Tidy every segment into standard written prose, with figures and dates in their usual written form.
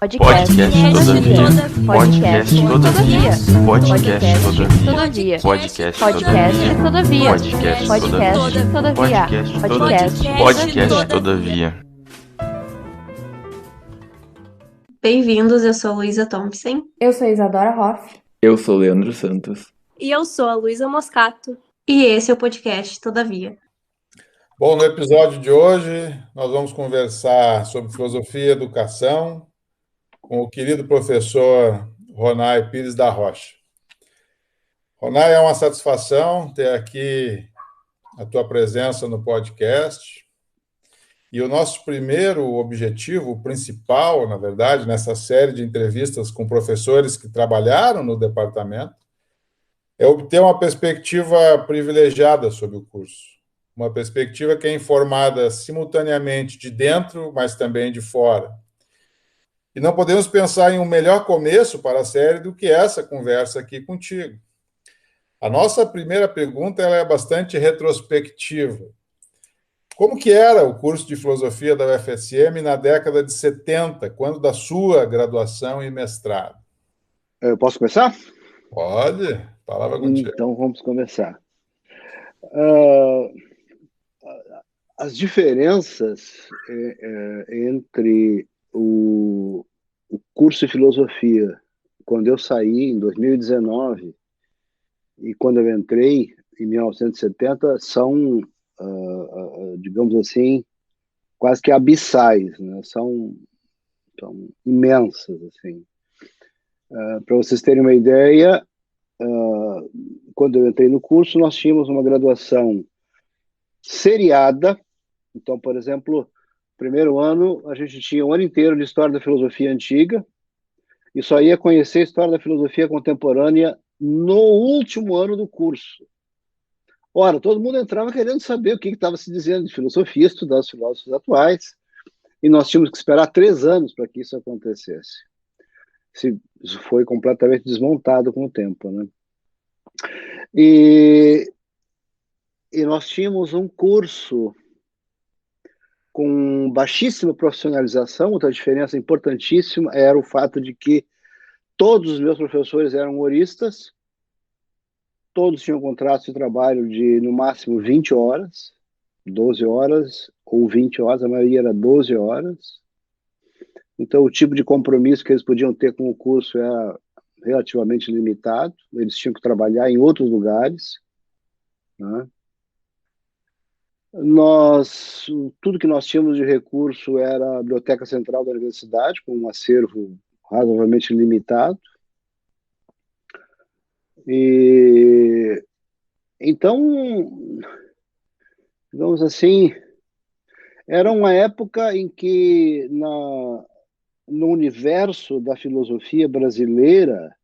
Podcast Todavia. Podcast Todavia. Podcast Todavia. Podcast Todavia. Podcast Todavia. Bem-vindos, eu sou a Luísa Thompson. Eu sou a Isadora Hoff. Eu sou o Leandro Santos. E eu sou a Luísa Moscato. E esse é o podcast Todavia. Bom, no episódio de hoje, nós vamos conversar sobre filosofia e educação com o querido professor Ronay Pires da Rocha. Ronay, é uma satisfação ter aqui a tua presença no podcast. E o nosso primeiro objetivo, o principal, na verdade, nessa série de entrevistas com professores que trabalharam no departamento, é obter uma perspectiva privilegiada sobre o curso. Uma perspectiva que é informada simultaneamente de dentro, mas também de fora. E não podemos pensar em um melhor começo para a série do que essa conversa aqui contigo. A nossa primeira pergunta ela é bastante retrospectiva. Como que era o curso de filosofia da UFSM na década de 70, quando da sua graduação e mestrado? Eu posso começar? Pode, palavra contigo. Então vamos começar. As diferenças entre o curso de filosofia, quando eu saí em 2019 e quando eu entrei em 1970, são, digamos assim, quase que abissais, né? São imensas, assim. Para vocês terem uma ideia, quando eu entrei no curso, nós tínhamos uma graduação seriada. Então, por exemplo, primeiro ano, a gente tinha um ano inteiro de História da Filosofia Antiga e só ia conhecer a História da Filosofia Contemporânea no último ano do curso. Ora, todo mundo entrava querendo saber o que estava se dizendo de filosofia, estudar os filósofos atuais, e nós tínhamos que esperar 3 anos para que isso acontecesse. Isso foi completamente desmontado com o tempo, né? E nós tínhamos um curso com baixíssima profissionalização. Outra diferença importantíssima era o fato de que todos os meus professores eram horistas, todos tinham contratos de trabalho de, no máximo, 20 horas, 12 horas ou 20 horas, a maioria era 12 horas. Então, o tipo de compromisso que eles podiam ter com o curso era relativamente limitado, eles tinham que trabalhar em outros lugares, né? Tudo que nós tínhamos de recurso era a Biblioteca Central da Universidade, com um acervo razoavelmente limitado. E então, digamos assim, era uma época em que no universo da filosofia brasileira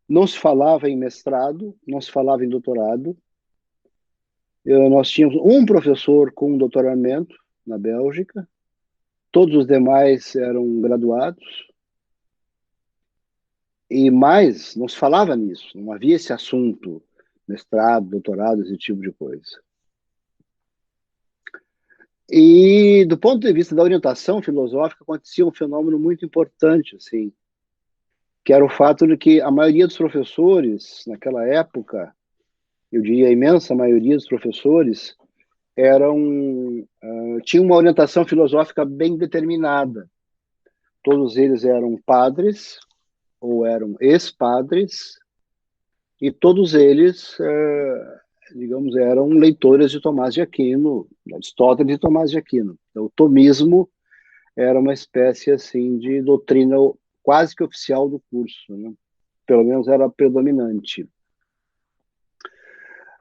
não se falava em mestrado, não se falava em doutorado. Nós tínhamos um professor com um doutoramento na Bélgica, todos os demais eram graduados, e mais, não se falava nisso, não havia esse assunto, mestrado, doutorado, esse tipo de coisa. E do ponto de vista da orientação filosófica, acontecia um fenômeno muito importante, assim, que era o fato de que a maioria dos professores, naquela época, eu diria a imensa maioria dos professores, tinham uma orientação filosófica bem determinada. Todos eles eram padres, ou eram ex-padres, e todos eles, digamos, eram leitores de Tomás de Aquino, de Aristóteles e Tomás de Aquino. Então, o tomismo era uma espécie assim de doutrina quase que oficial do curso, né? Pelo menos era predominante.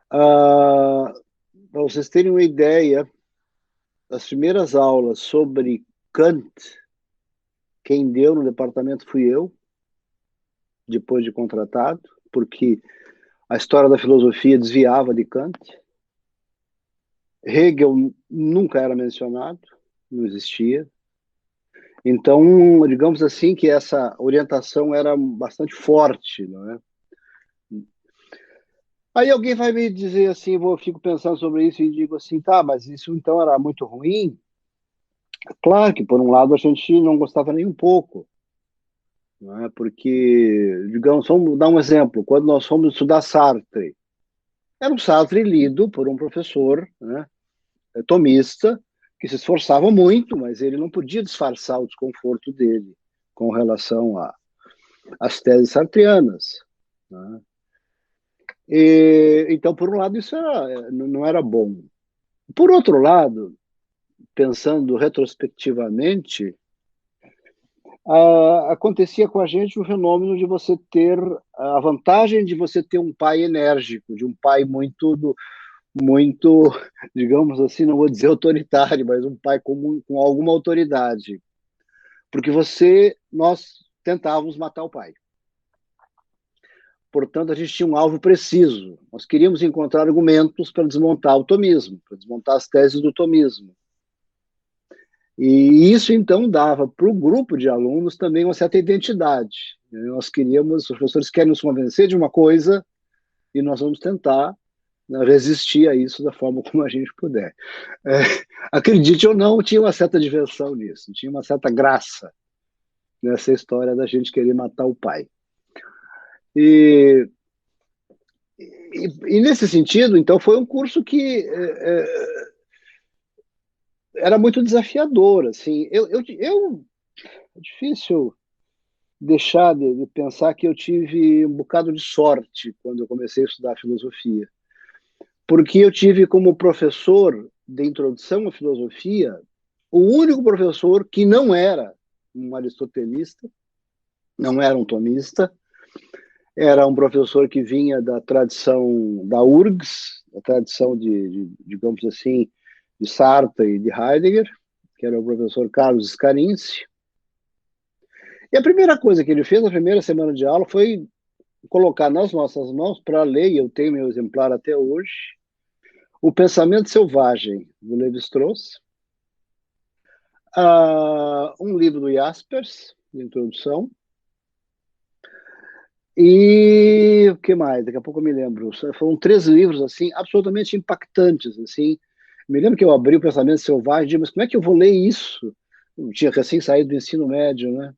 Para vocês terem uma ideia, as primeiras aulas sobre Kant, quem deu no departamento fui eu, depois de contratado, porque a história da filosofia desviava de Kant. Hegel nunca era mencionado, não existia. Então, digamos assim, que essa orientação era bastante forte, não é? Aí alguém vai me dizer assim, eu fico pensando sobre isso e digo assim, tá, mas isso então era muito ruim? Claro que, por um lado, a gente não gostava nem um pouco. não é? Porque, digamos, vamos dar um exemplo. Quando nós fomos estudar Sartre, era um Sartre lido por um professor, né, tomista, que se esforçava muito, mas ele não podia disfarçar o desconforto dele com relação às teses sartreanas, né? Então, por um lado, isso não era bom. Por outro lado, pensando retrospectivamente, acontecia com a gente o fenômeno de você ter a vantagem de você ter um pai enérgico, de um pai muito, digamos assim, não vou dizer autoritário, mas um pai com alguma autoridade, porque nós tentávamos matar o pai. Portanto, a gente tinha um alvo preciso. Nós queríamos encontrar argumentos para desmontar o tomismo, para desmontar as teses do tomismo. E isso, então, dava para o grupo de alunos também uma certa identidade. Nós queríamos, os professores querem nos convencer de uma coisa e nós vamos tentar, né, resistir a isso da forma como a gente puder. Acredite ou não, tinha uma certa diversão nisso, tinha uma certa graça nessa história da gente querer matar o pai. E nesse sentido, então, foi um curso que era muito desafiador, assim. É difícil deixar de pensar que eu tive um bocado de sorte quando eu comecei a estudar filosofia, porque eu tive como professor de introdução à filosofia o único professor que não era um aristotelista, não era um tomista, era um professor que vinha da tradição da URGS, a tradição digamos assim, de Sartre e de Heidegger, que era o professor Carlos Scarinci. E a primeira coisa que ele fez na primeira semana de aula foi colocar nas nossas mãos para ler, e eu tenho meu exemplar até hoje, O Pensamento Selvagem, do Lévi-Strauss, um livro do Jaspers, de introdução, e o que mais? Daqui a pouco eu me lembro. Foram 3 livros assim, absolutamente impactantes. Assim. Me lembro que eu abri O Pensamento Selvagem e disse, mas como é que eu vou ler isso? Eu tinha recém saído do ensino médio, né?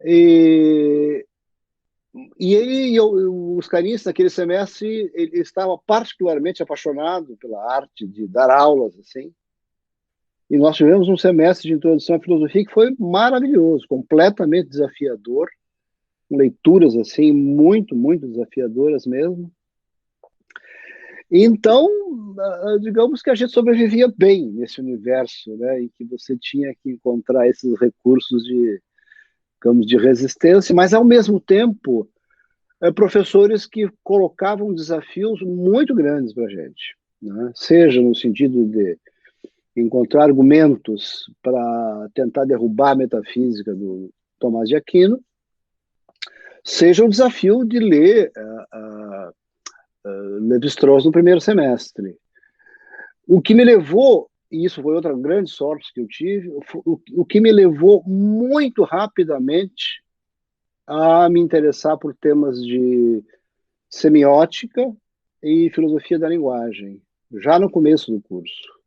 E os carinhas naquele semestre, ele estava particularmente apaixonado pela arte de dar aulas, assim. E nós tivemos um semestre de introdução à filosofia que foi maravilhoso, completamente desafiador, com leituras assim muito, muito desafiadoras mesmo. Então, digamos que a gente sobrevivia bem nesse universo, né, em que você tinha que encontrar esses recursos digamos, de resistência, mas ao mesmo tempo professores que colocavam desafios muito grandes para a gente, né? Seja no sentido de encontrar argumentos para tentar derrubar a metafísica do Tomás de Aquino, seja o desafio de ler Lévi-Strauss no primeiro semestre. O que me levou, e isso foi outra grande sorte que eu tive, o que me levou muito rapidamente a me interessar por temas de semiótica e filosofia da linguagem, já no começo do curso.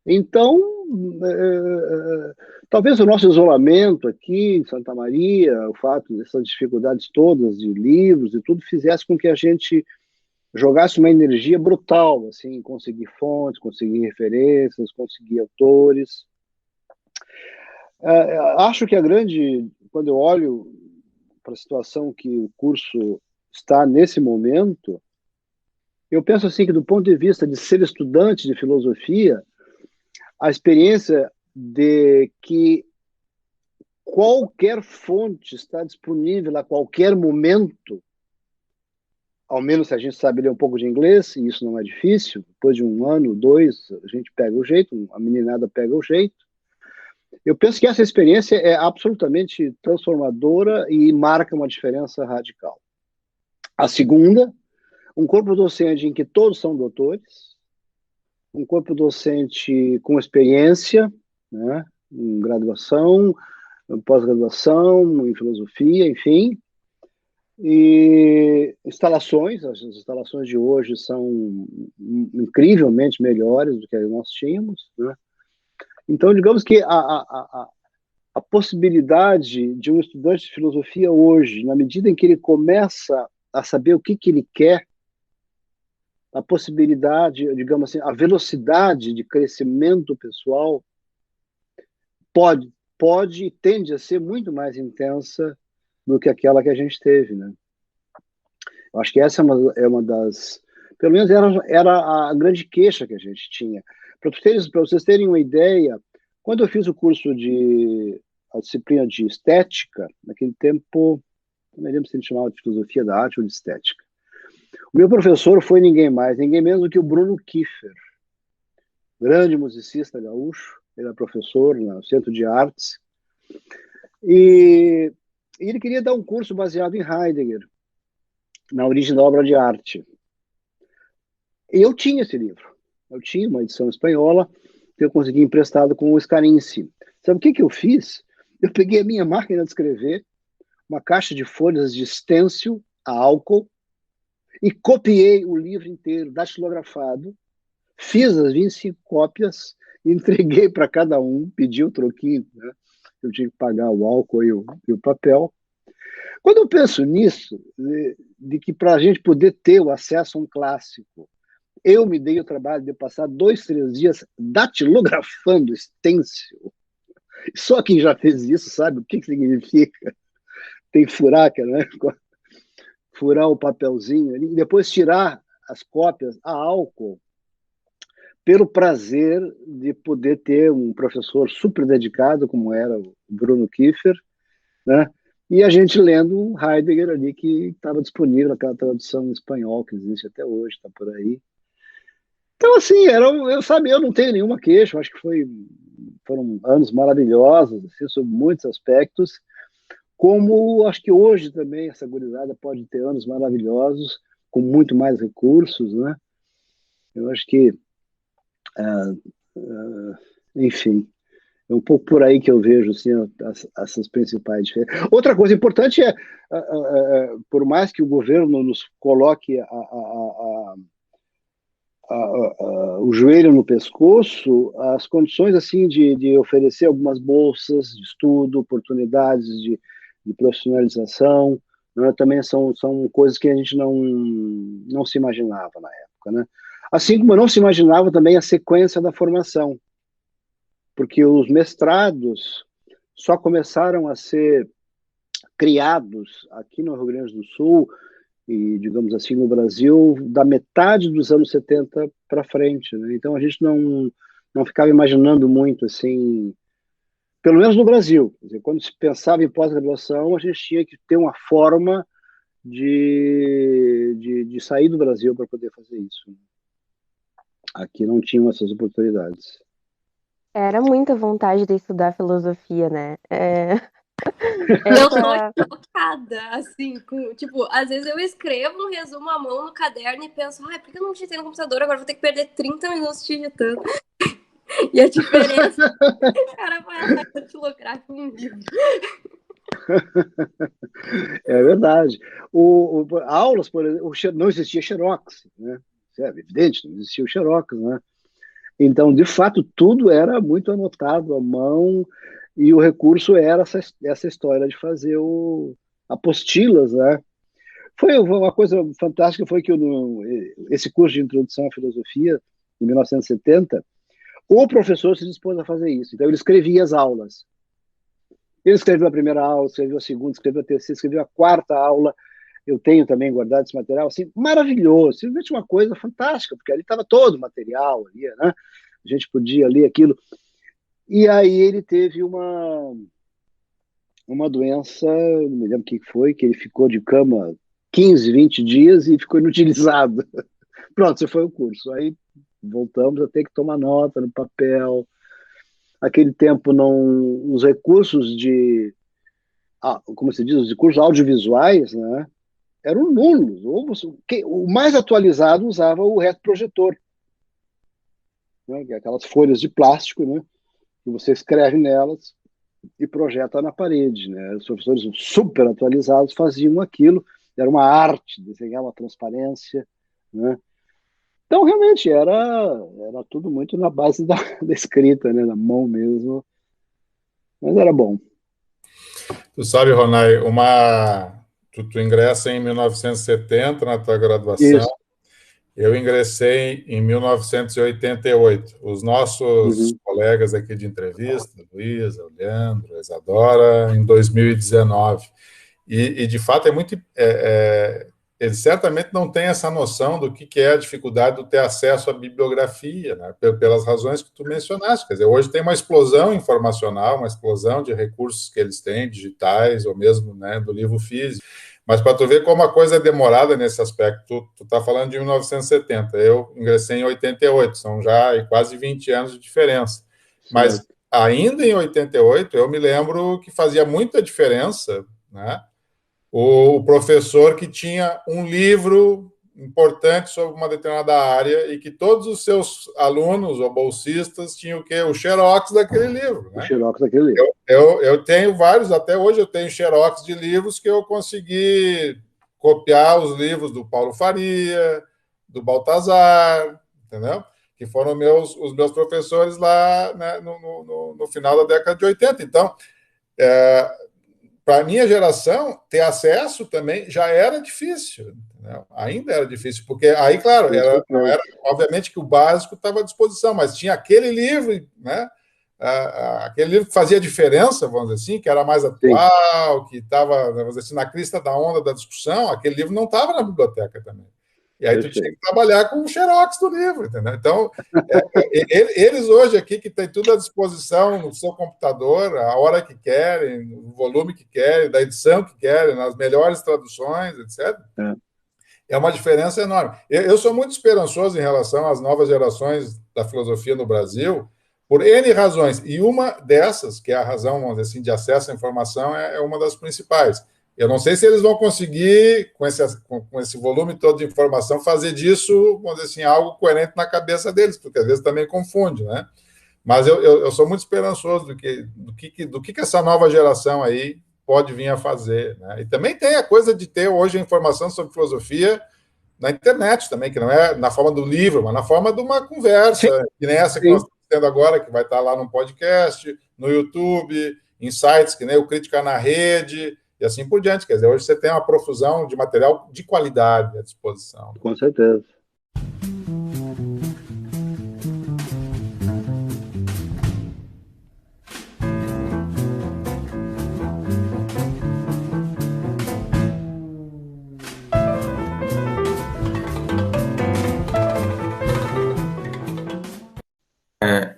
Então, talvez o nosso isolamento aqui em Santa Maria, o fato dessas dificuldades todas de livros e tudo, fizesse com que a gente jogasse uma energia brutal, assim, conseguir fontes, conseguir referências, conseguir autores. Acho que quando eu olho para a situação que o curso está nesse momento, eu penso assim que do ponto de vista de ser estudante de filosofia, a experiência de que qualquer fonte está disponível a qualquer momento, ao menos se a gente sabe ler um pouco de inglês, e isso não é difícil, depois de 1 ano, 2, a gente pega o jeito, a meninada pega o jeito. Eu penso que essa experiência é absolutamente transformadora e marca uma diferença radical. A segunda, um corpo docente em que todos são doutores, um corpo docente com experiência, né, em graduação, em pós-graduação, em filosofia, enfim, e instalações, as instalações de hoje são incrivelmente melhores do que nós tínhamos, né? Então, digamos que a possibilidade de um estudante de filosofia hoje, na medida em que ele começa a saber o que ele quer, a possibilidade, digamos assim, a velocidade de crescimento pessoal pode e tende a ser muito mais intensa do que aquela que a gente teve, né? Eu acho que essa é uma das... Pelo menos era a grande queixa que a gente tinha. Para vocês terem uma ideia, quando eu fiz o curso a disciplina de estética, naquele tempo, não me lembro se ele chamava de filosofia da arte ou de estética, o meu professor foi ninguém mais, ninguém menos do que o Bruno Kiefer, grande musicista gaúcho. Ele é professor no Centro de Artes, e ele queria dar um curso baseado em Heidegger, na origem da obra de arte. E eu tinha esse livro, eu tinha uma edição espanhola, que eu consegui emprestado com o Scarinci. Sabe o que eu fiz? Eu peguei a minha máquina de escrever, uma caixa de folhas de stencil a álcool, e copiei o livro inteiro, datilografado, fiz as 25 cópias, entreguei para cada um, pedi o troquinho, né? Eu tinha que pagar o álcool e o papel. Quando eu penso nisso, de que para a gente poder ter o acesso a um clássico, eu me dei o trabalho de passar 2, 3 dias datilografando stencil. Só quem já fez isso sabe o que significa. Tem furaca, né? Furar o papelzinho ali, e depois tirar as cópias a álcool, pelo prazer de poder ter um professor super dedicado, como era o Bruno Kiefer, né? E a gente lendo Heidegger ali, que estava disponível, aquela tradução em espanhol que existe até hoje, está por aí. Então, assim, eu não tenho nenhuma queixa, eu acho que foram anos maravilhosos, assim, sob muitos aspectos, como acho que hoje também essa gurizada pode ter anos maravilhosos, com muito mais recursos, né? Eu acho que enfim, é um pouco por aí que eu vejo assim, essas principais diferenças. Outra coisa importante é, por mais que o governo nos coloque o joelho no pescoço, as condições assim de oferecer algumas bolsas de estudo, oportunidades de profissionalização, né, também são coisas que a gente não se imaginava na época, né? Assim como eu não se imaginava também a sequência da formação, porque os mestrados só começaram a ser criados aqui no Rio Grande do Sul e, digamos assim, no Brasil, da metade dos anos 70 para frente, né? Então a gente não ficava imaginando muito, assim, pelo menos no Brasil. Quer dizer, quando se pensava em pós-graduação, a gente tinha que ter uma forma de sair do Brasil para poder fazer isso. Aqui não tinham essas oportunidades. Era muita vontade de estudar filosofia, né? Eu tô chocada, assim, tipo, às vezes eu escrevo um resumo à mão no caderno e penso, por que eu não digitei no computador? Agora vou ter que perder 30 minutos digitando. E a diferença, o cara vai lá e datilografar um livro. É verdade. Aulas, por exemplo, não existia Xerox, né? É evidente, não existia o Xerox, né? Então, de fato, tudo era muito anotado à mão, e o recurso era essa história de fazer apostilas, né? Foi uma coisa fantástica, foi que esse curso de introdução à filosofia, em 1970, o professor se dispôs a fazer isso. Então, ele escrevia as aulas. Ele escreveu a primeira aula, escreveu a segunda, escreveu a terceira, escreveu a quarta aula. Eu tenho também guardado esse material, assim, maravilhoso, simplesmente uma coisa fantástica, porque ali estava todo o material, ali, né? A gente podia ler aquilo. E aí ele teve uma doença, não me lembro o que foi, que ele ficou de cama 15, 20 dias e ficou inutilizado. Pronto, esse foi o curso. Aí voltamos a ter que tomar nota no papel. Aquele tempo, os recursos como se diz, os recursos audiovisuais, né, eram nulos. O mais atualizado usava o retroprojetor, né, aquelas folhas de plástico, né, que você escreve nelas e projeta na parede, né? Os professores super atualizados faziam aquilo, era uma arte, desenhar uma transparência, né? Então, realmente, era tudo muito na base da escrita, né, na mão mesmo, mas era bom. Tu sabe, Ronai, tu ingressa em 1970 na tua graduação. Isso. Eu ingressei em 1988. Os nossos colegas aqui de entrevista, Luísa, o Leandro, a Isadora, em 2019. E de fato, eles certamente não têm essa noção do que é a dificuldade de ter acesso à bibliografia, né? Pelas razões que tu mencionaste. Quer dizer, hoje tem uma explosão informacional, uma explosão de recursos que eles têm, digitais, ou mesmo, né, do livro físico. Mas para tu ver como a coisa é demorada nesse aspecto, tu está falando de 1970, eu ingressei em 88, são já quase 20 anos de diferença. Mas ainda em 88, eu me lembro que fazia muita diferença, né, o professor que tinha um livro importante sobre uma determinada área e que todos os seus alunos ou bolsistas tinham o quê? O xerox daquele livro. Né? O xerox daquele livro. Eu tenho vários, até hoje eu tenho xerox de livros que eu consegui copiar os livros do Paulo Faria, do Baltazar, entendeu? Que foram os meus professores lá, né, no final da década de 80. Então, para a minha geração, ter acesso também já era difícil, entendeu? Ainda era difícil, porque aí, claro, não era, obviamente que o básico estava à disposição, mas tinha aquele livro, né? Aquele livro que fazia diferença, vamos dizer assim, que era mais atual, que estava, vamos dizer assim, na crista da onda da discussão, aquele livro não estava na biblioteca também. E aí tu tinha que trabalhar com o xerox do livro, entendeu? Então, eles hoje aqui, que tem tudo à disposição no seu computador, a hora que querem, o volume que querem, da edição que querem, nas melhores traduções, etc., é uma diferença enorme. Eu sou muito esperançoso em relação às novas gerações da filosofia no Brasil, por N razões, e uma dessas, que é a razão, vamos dizer assim, de acesso à informação, é uma das principais. Eu não sei se eles vão conseguir, com esse volume todo de informação, fazer disso, vamos dizer assim, algo coerente na cabeça deles, porque às vezes também confunde, né? Mas eu sou muito esperançoso do que essa nova geração aí pode vir a fazer, né? E também tem a coisa de ter hoje a informação sobre filosofia na internet também, que não é na forma do livro, mas na forma de uma conversa, que nem essa que nós estamos tendo agora, que vai estar lá no podcast, no YouTube, em sites que nem o Crítica na Rede, e assim por diante. Quer dizer, hoje você tem uma profusão de material de qualidade à disposição. Com certeza.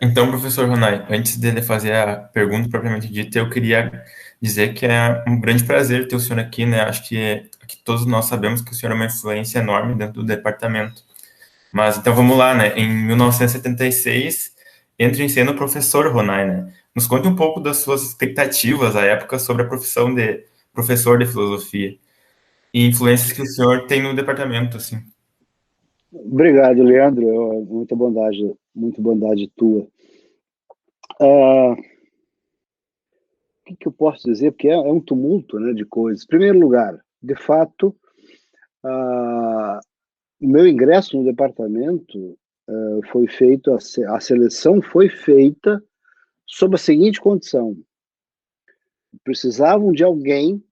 Então, professor Ronai, antes dele fazer a pergunta propriamente dita, eu queria dizer que é um grande prazer ter o senhor aqui, né? Acho que todos nós sabemos que o senhor é uma influência enorme dentro do departamento. Mas, então, vamos lá, né? Em 1976, entra em cena o professor Ronai, né? Nos conte um pouco das suas expectativas à época sobre a profissão de professor de filosofia e influências que o senhor tem no departamento, assim. Obrigado, Leandro. Muita bondade tua. O que eu posso dizer? Porque é um tumulto, né, de coisas. Em primeiro lugar, de fato, o meu ingresso no departamento foi feito, a seleção foi feita sob a seguinte condição: precisavam de alguém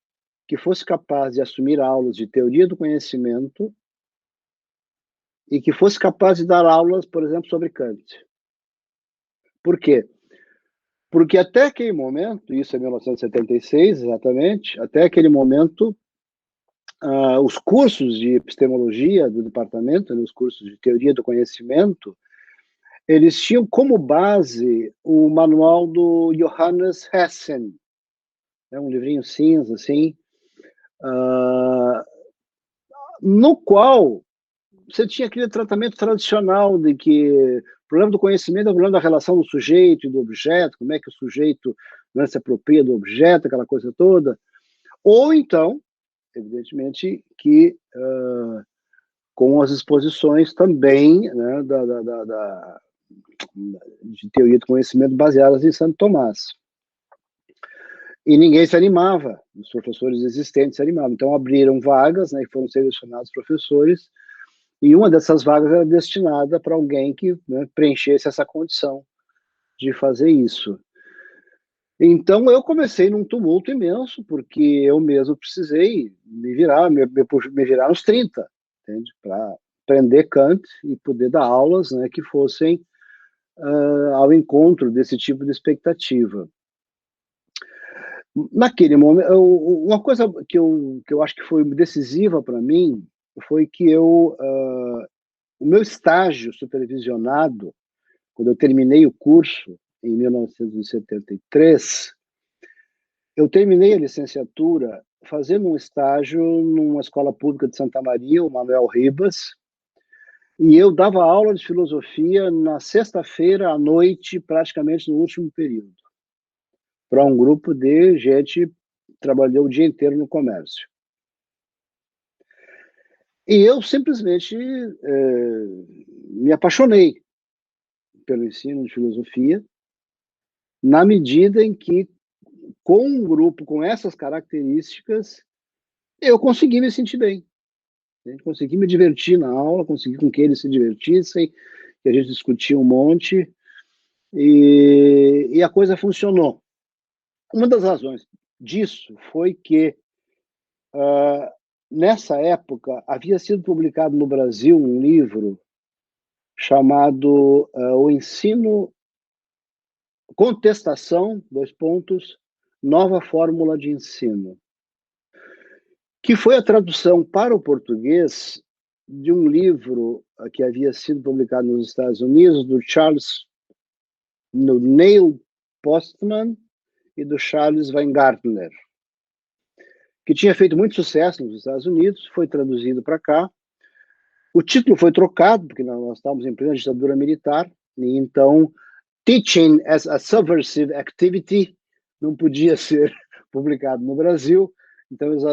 que fosse capaz de assumir aulas de teoria do conhecimento e que fosse capaz de dar aulas, por exemplo, sobre Kant. Por quê? Porque até aquele momento, isso é 1976 exatamente, até aquele momento, os cursos de epistemologia do departamento, os cursos de teoria do conhecimento, eles tinham como base o manual do Johannes Hessen, um livrinho cinza, assim, no qual você tinha aquele tratamento tradicional de que o problema do conhecimento é o problema da relação do sujeito e do objeto, como é que o sujeito, né, se apropria do objeto, aquela coisa toda. Ou então, evidentemente, que com as exposições também, né, de teoria do conhecimento baseadas em Santo Tomás. E ninguém se animava, os professores existentes se animavam. Então abriram vagas, né, e foram selecionados professores, e uma dessas vagas era destinada para alguém que, né, preenchesse essa condição de fazer isso. Então, eu comecei num tumulto imenso, porque eu mesmo precisei me virar, me virar nos 30, entende? Para aprender Kant e poder dar aulas, né, que fossem ao encontro desse tipo de expectativa. Naquele momento, uma coisa que eu acho que foi decisiva para mim foi que o meu estágio supervisionado, quando eu terminei o curso, em 1973, eu terminei a licenciatura fazendo um estágio numa escola pública de Santa Maria, o Manuel Ribas, e eu dava aula de filosofia na sexta-feira à noite, praticamente no último período, para um grupo de gente que trabalhou o dia inteiro no comércio. E eu simplesmente me apaixonei pelo ensino de filosofia, na medida em que, com um grupo com essas características, eu consegui me sentir bem. Consegui me divertir na aula, consegui com que eles se divertissem, que a gente discutia um monte, e a coisa funcionou. Uma das razões disso foi que, nessa época, havia sido publicado no Brasil um livro chamado O Ensino, Contestação, Nova Fórmula de Ensino, que foi a tradução para o português de um livro que havia sido publicado nos Estados Unidos, do Neil Postman e do Charles Weingartner, que tinha feito muito sucesso nos Estados Unidos, foi traduzido para cá. O título foi trocado, porque nós estávamos em plena ditadura militar, e então Teaching as a Subversive Activity não podia ser publicado no Brasil, então eles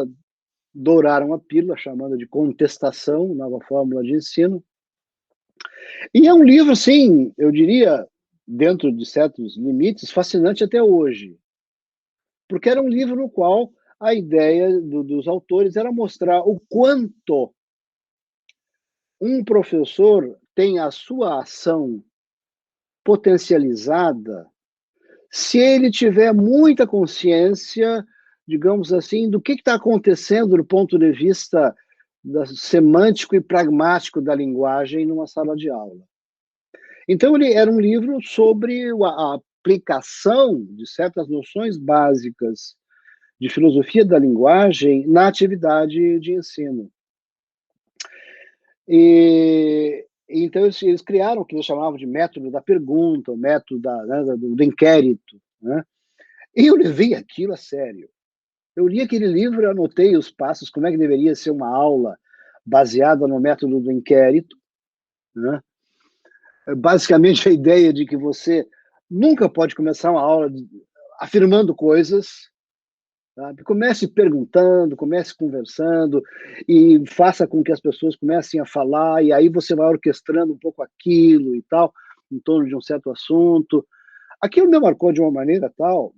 douraram a pílula, chamando de Contestação, Nova Fórmula de Ensino. E é um livro, sim, eu diria, dentro de certos limites, fascinante até hoje, porque era um livro no qual a ideia dos autores era mostrar o quanto um professor tem a sua ação potencializada se ele tiver muita consciência, digamos assim, do que está acontecendo do ponto de vista semântico e pragmático da linguagem numa sala de aula. Então, ele era um livro sobre a aplicação de certas noções básicas de filosofia da linguagem na atividade de ensino. E então eles criaram o que eles chamavam de método da pergunta, o método do inquérito, né? E eu levei aquilo a sério. Eu li aquele livro, anotei os passos, como é que deveria ser uma aula baseada no método do inquérito, né? Basicamente a ideia de que você nunca pode começar uma aula afirmando coisas, sabe? Comece perguntando, comece conversando e faça com que as pessoas comecem a falar, e aí você vai orquestrando um pouco aquilo e tal, em torno de um certo assunto. Aquilo me marcou de uma maneira tal,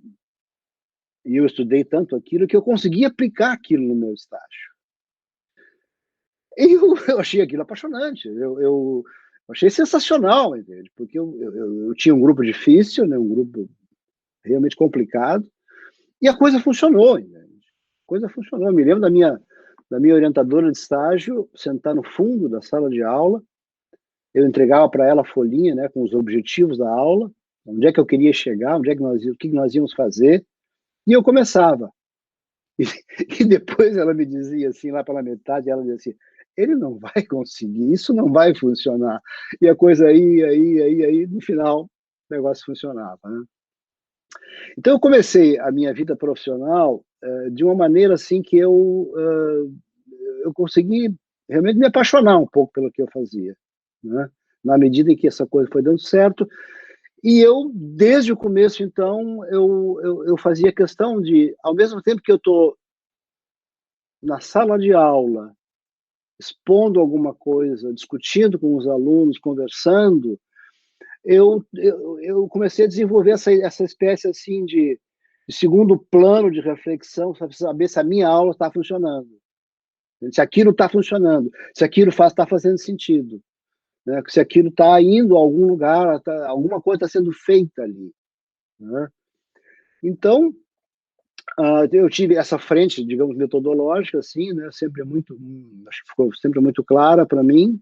e eu estudei tanto aquilo, que eu consegui aplicar aquilo no meu estágio. E eu achei aquilo apaixonante, eu achei sensacional, entende? Porque eu tinha um grupo difícil, né, um grupo realmente complicado, e a coisa funcionou, entende? A coisa funcionou. Eu me lembro da minha orientadora de estágio sentar no fundo da sala de aula, eu entregava para ela a folhinha, né, com os objetivos da aula, onde é que eu queria chegar, o que nós íamos fazer, e eu começava. E depois ela me dizia assim, lá pela metade, ela dizia assim, ele não vai conseguir, isso não vai funcionar. E a coisa aí, no final, o negócio funcionava, né? Então eu comecei a minha vida profissional de uma maneira assim que eu consegui realmente me apaixonar um pouco pelo que eu fazia, né? Na medida em que essa coisa foi dando certo. E eu, desde o começo, então, eu fazia questão de, ao mesmo tempo que eu estou na sala de aula, expondo alguma coisa, discutindo com os alunos, conversando, eu comecei a desenvolver essa espécie assim de segundo plano de reflexão, para saber se a minha aula está funcionando, se aquilo está funcionando, se aquilo está fazendo sentido, né? Se aquilo está indo a algum lugar, alguma coisa está sendo feita ali, né? Então, eu tive essa frente, digamos, metodológica, assim, né, acho que ficou sempre muito clara para mim,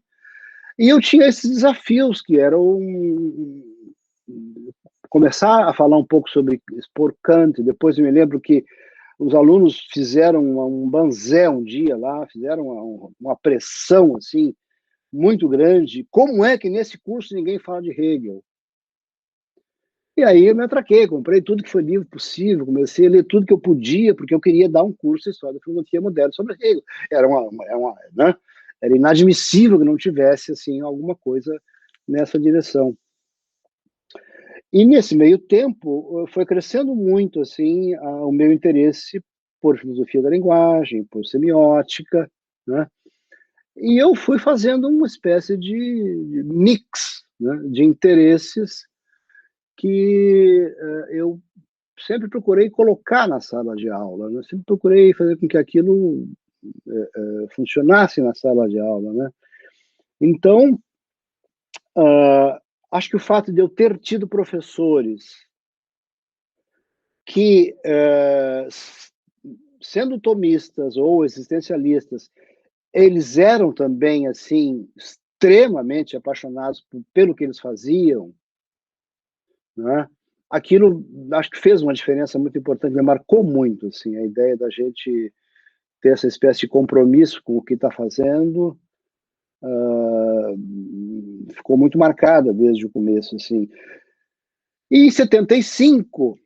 e eu tinha esses desafios, que eram começar a falar um pouco sobre expor Kant. Depois eu me lembro que os alunos fizeram um banzé um dia lá, fizeram uma pressão, assim, muito grande. Como é que nesse curso ninguém fala de Hegel? E aí eu me atraquei, comprei tudo que foi livro possível, comecei a ler tudo que eu podia, porque eu queria dar um curso de História da Filosofia Moderna sobre Hegel. Né? Era inadmissível que não tivesse assim, alguma coisa nessa direção. E nesse meio tempo foi crescendo muito assim o meu interesse por filosofia da linguagem, por semiótica, né? E eu fui fazendo uma espécie de mix, né, de interesses que eu sempre procurei colocar na sala de aula, né? Sempre procurei fazer com que aquilo funcionasse na sala de aula, né? Então, acho que o fato de eu ter tido professores que, sendo tomistas ou existencialistas, eles eram também assim extremamente apaixonados pelo que eles faziam, né? Aquilo acho que fez uma diferença muito importante, me marcou muito assim, a ideia da gente ter essa espécie de compromisso com o que está fazendo, ficou muito marcada desde o começo, assim. E em 75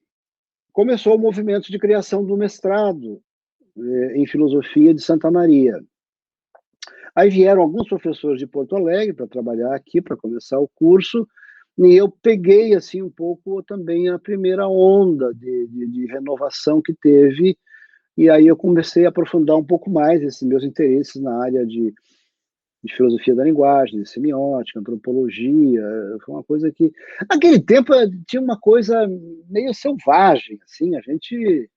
começou o movimento de criação do mestrado em filosofia de Santa Maria. Aí vieram alguns professores de Porto Alegre para trabalhar aqui, para começar o curso, e eu peguei assim um pouco também a primeira onda de renovação que teve, e aí eu comecei a aprofundar um pouco mais esses meus interesses na área de filosofia da linguagem, de semiótica, antropologia. Foi uma coisa que naquele tempo tinha uma coisa meio selvagem, assim, a gente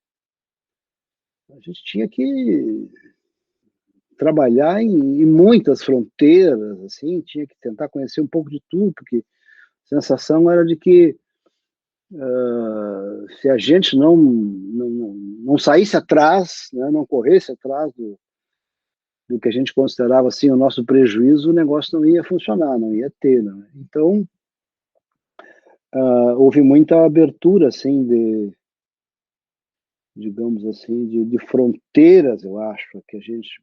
tinha que trabalhar em muitas fronteiras, assim, tinha que tentar conhecer um pouco de tudo, porque a sensação era de que se a gente não saísse atrás, né, não corresse atrás do que a gente considerava assim o nosso prejuízo, o negócio não ia funcionar, não ia ter, né? Então houve muita abertura assim digamos assim de fronteiras, eu acho, que a gente,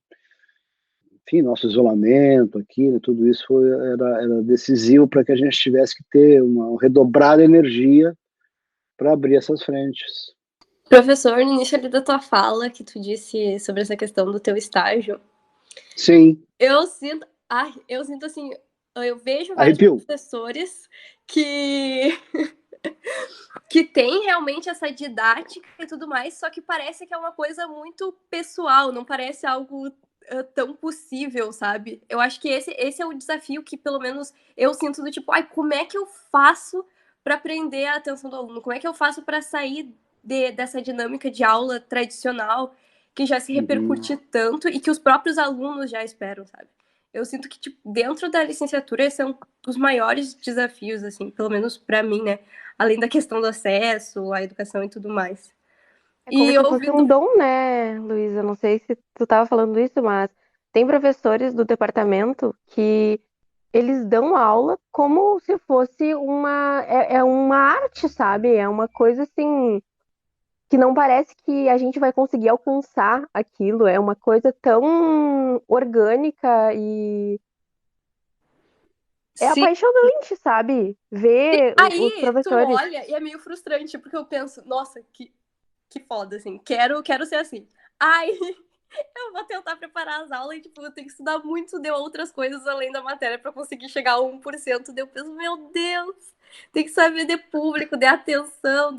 enfim, nosso isolamento aqui, né, tudo isso era decisivo para que a gente tivesse que ter uma redobrada energia para abrir essas frentes. Professor, no início ali da tua fala, que tu disse sobre essa questão do teu estágio. Sim. Eu sinto assim, eu vejo vários Arrepio. professores que que tem realmente essa didática e tudo mais, só que parece que é uma coisa muito pessoal, não parece algo tão possível, sabe? Eu acho que esse é o desafio que, pelo menos, eu sinto do tipo, como é que eu faço para prender a atenção do aluno? Como é que eu faço para sair dessa dinâmica de aula tradicional que já se repercute tanto e que os próprios alunos já esperam, sabe? Eu sinto que, tipo, dentro da licenciatura, esse é um dos maiores desafios, assim, pelo menos para mim, né? Além da questão do acesso à educação e tudo mais. É como se fosse um dom, né, Luísa? Não sei se tu estava falando isso, mas tem professores do departamento que eles dão aula como se fosse uma arte, sabe? É uma coisa assim que não parece que a gente vai conseguir alcançar aquilo. É uma coisa tão orgânica e é Sim. apaixonante, sabe? Ver os Aí tu professores. olha e é meio frustrante, porque eu penso, nossa, que foda, assim, quero ser assim. Ai, eu vou tentar preparar as aulas e, tipo, eu tenho que estudar muito de outras coisas além da matéria pra conseguir chegar a 1%. Daí eu penso, meu Deus, tem que saber de público, de atenção,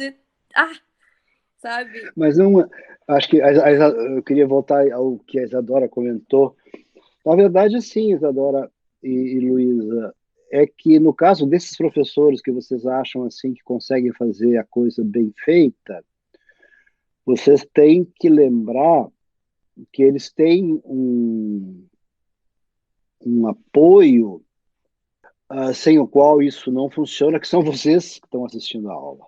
sabe? Mas não, acho que eu queria voltar ao que a Isadora comentou. Na verdade, sim, Isadora e Luísa, é que no caso desses professores que vocês acham assim que conseguem fazer a coisa bem feita, vocês têm que lembrar que eles têm um apoio sem o qual isso não funciona, que são vocês que estão assistindo a aula.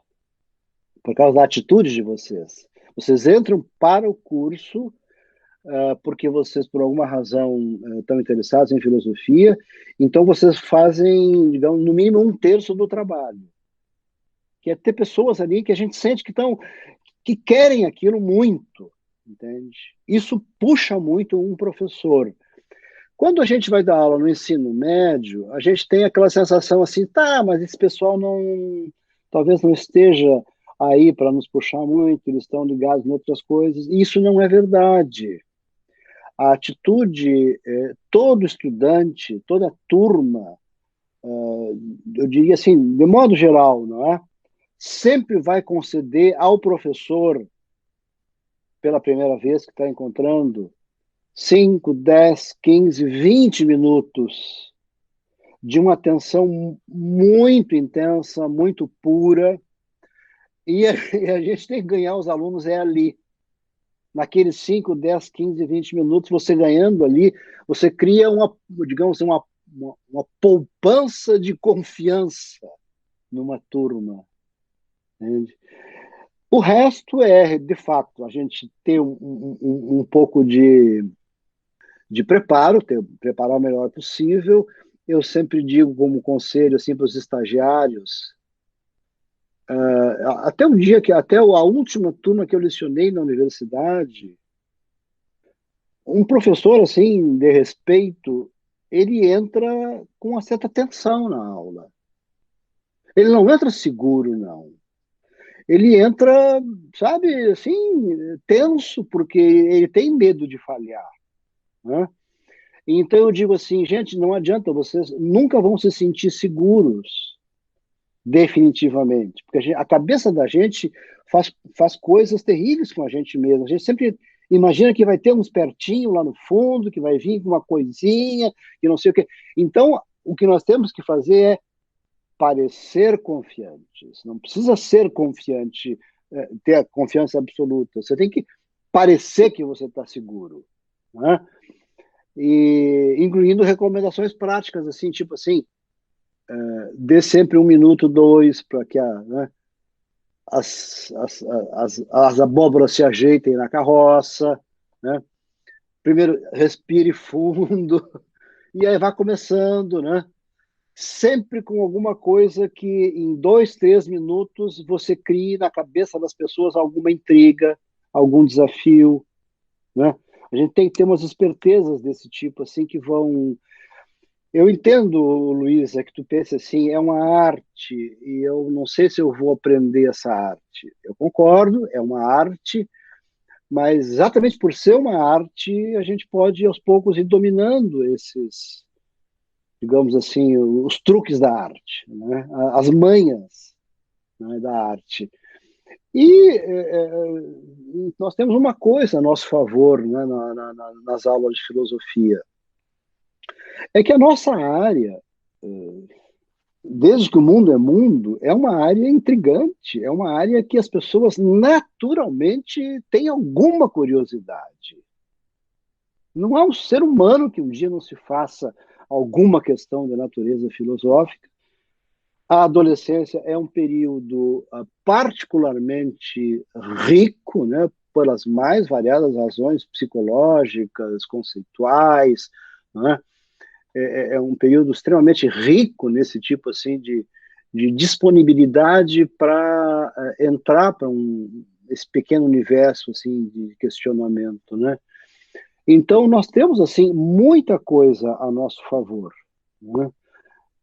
por causa da atitude de vocês. Vocês entram para o curso porque vocês, por alguma razão, estão interessados em filosofia, então vocês fazem, digamos, no mínimo 1/3 do trabalho, que é ter pessoas ali que a gente sente que querem aquilo muito, entende? Isso puxa muito um professor. Quando a gente vai dar aula no ensino médio, a gente tem aquela sensação assim, tá, mas esse pessoal talvez não esteja aí para nos puxar muito, eles estão ligados em outras coisas. E isso não é verdade. A atitude, todo estudante, toda turma, eu diria assim, de modo geral, não é? Sempre vai conceder ao professor, pela primeira vez que está encontrando, 5, 10, 15, 20 minutos de uma atenção muito intensa, muito pura, e a gente tem que ganhar os alunos ali. Naqueles 5, 10, 15, 20 minutos, você ganhando ali, você cria digamos, uma poupança de confiança numa turma. Entende? O resto é, de fato, a gente ter um pouco de preparo, preparar o melhor possível. Eu sempre digo como conselho assim, para os estagiários, até a última turma que eu lecionei na universidade, um professor assim de respeito, ele entra com uma certa tensão na aula. Ele não entra seguro, não. Ele entra, sabe, assim, tenso, porque ele tem medo de falhar, né? Então eu digo assim, gente, não adianta, vocês nunca vão se sentir seguros, definitivamente, porque a cabeça da gente faz coisas terríveis com a gente mesmo. A gente sempre imagina que vai ter um espertinho lá no fundo, que vai vir com uma coisinha, que não sei o quê. Então, o que nós temos que fazer é parecer confiantes. Não precisa ser confiante, ter a confiança absoluta. Você tem que parecer que você está seguro, né? E incluindo recomendações práticas, assim, tipo assim, dê sempre 1 minuto, 2, para que as abóboras se ajeitem na carroça, né? Primeiro, respire fundo, e aí vai começando, né? Sempre com alguma coisa que em 2, 3 minutos você crie na cabeça das pessoas alguma intriga, algum desafio, né? A gente tem que ter umas espertezas desse tipo, assim, que vão... Eu entendo, Luiz, que tu pensa assim, é uma arte, e eu não sei se eu vou aprender essa arte. Eu concordo, é uma arte, mas exatamente por ser uma arte, a gente pode, aos poucos, ir dominando esses, digamos assim, os truques da arte, né? As manhas, né, da arte. E nós temos uma coisa a nosso favor, né, nas aulas de filosofia, é que a nossa área, desde que o mundo, é uma área intrigante, é uma área que as pessoas naturalmente têm alguma curiosidade. Não há um ser humano que um dia não se faça alguma questão de natureza filosófica. A adolescência é um período particularmente rico, né, pelas mais variadas razões psicológicas, conceituais, né? É um período extremamente rico nesse tipo assim de disponibilidade para entrar para esse pequeno universo assim de questionamento, né? Então nós temos assim muita coisa a nosso favor, né?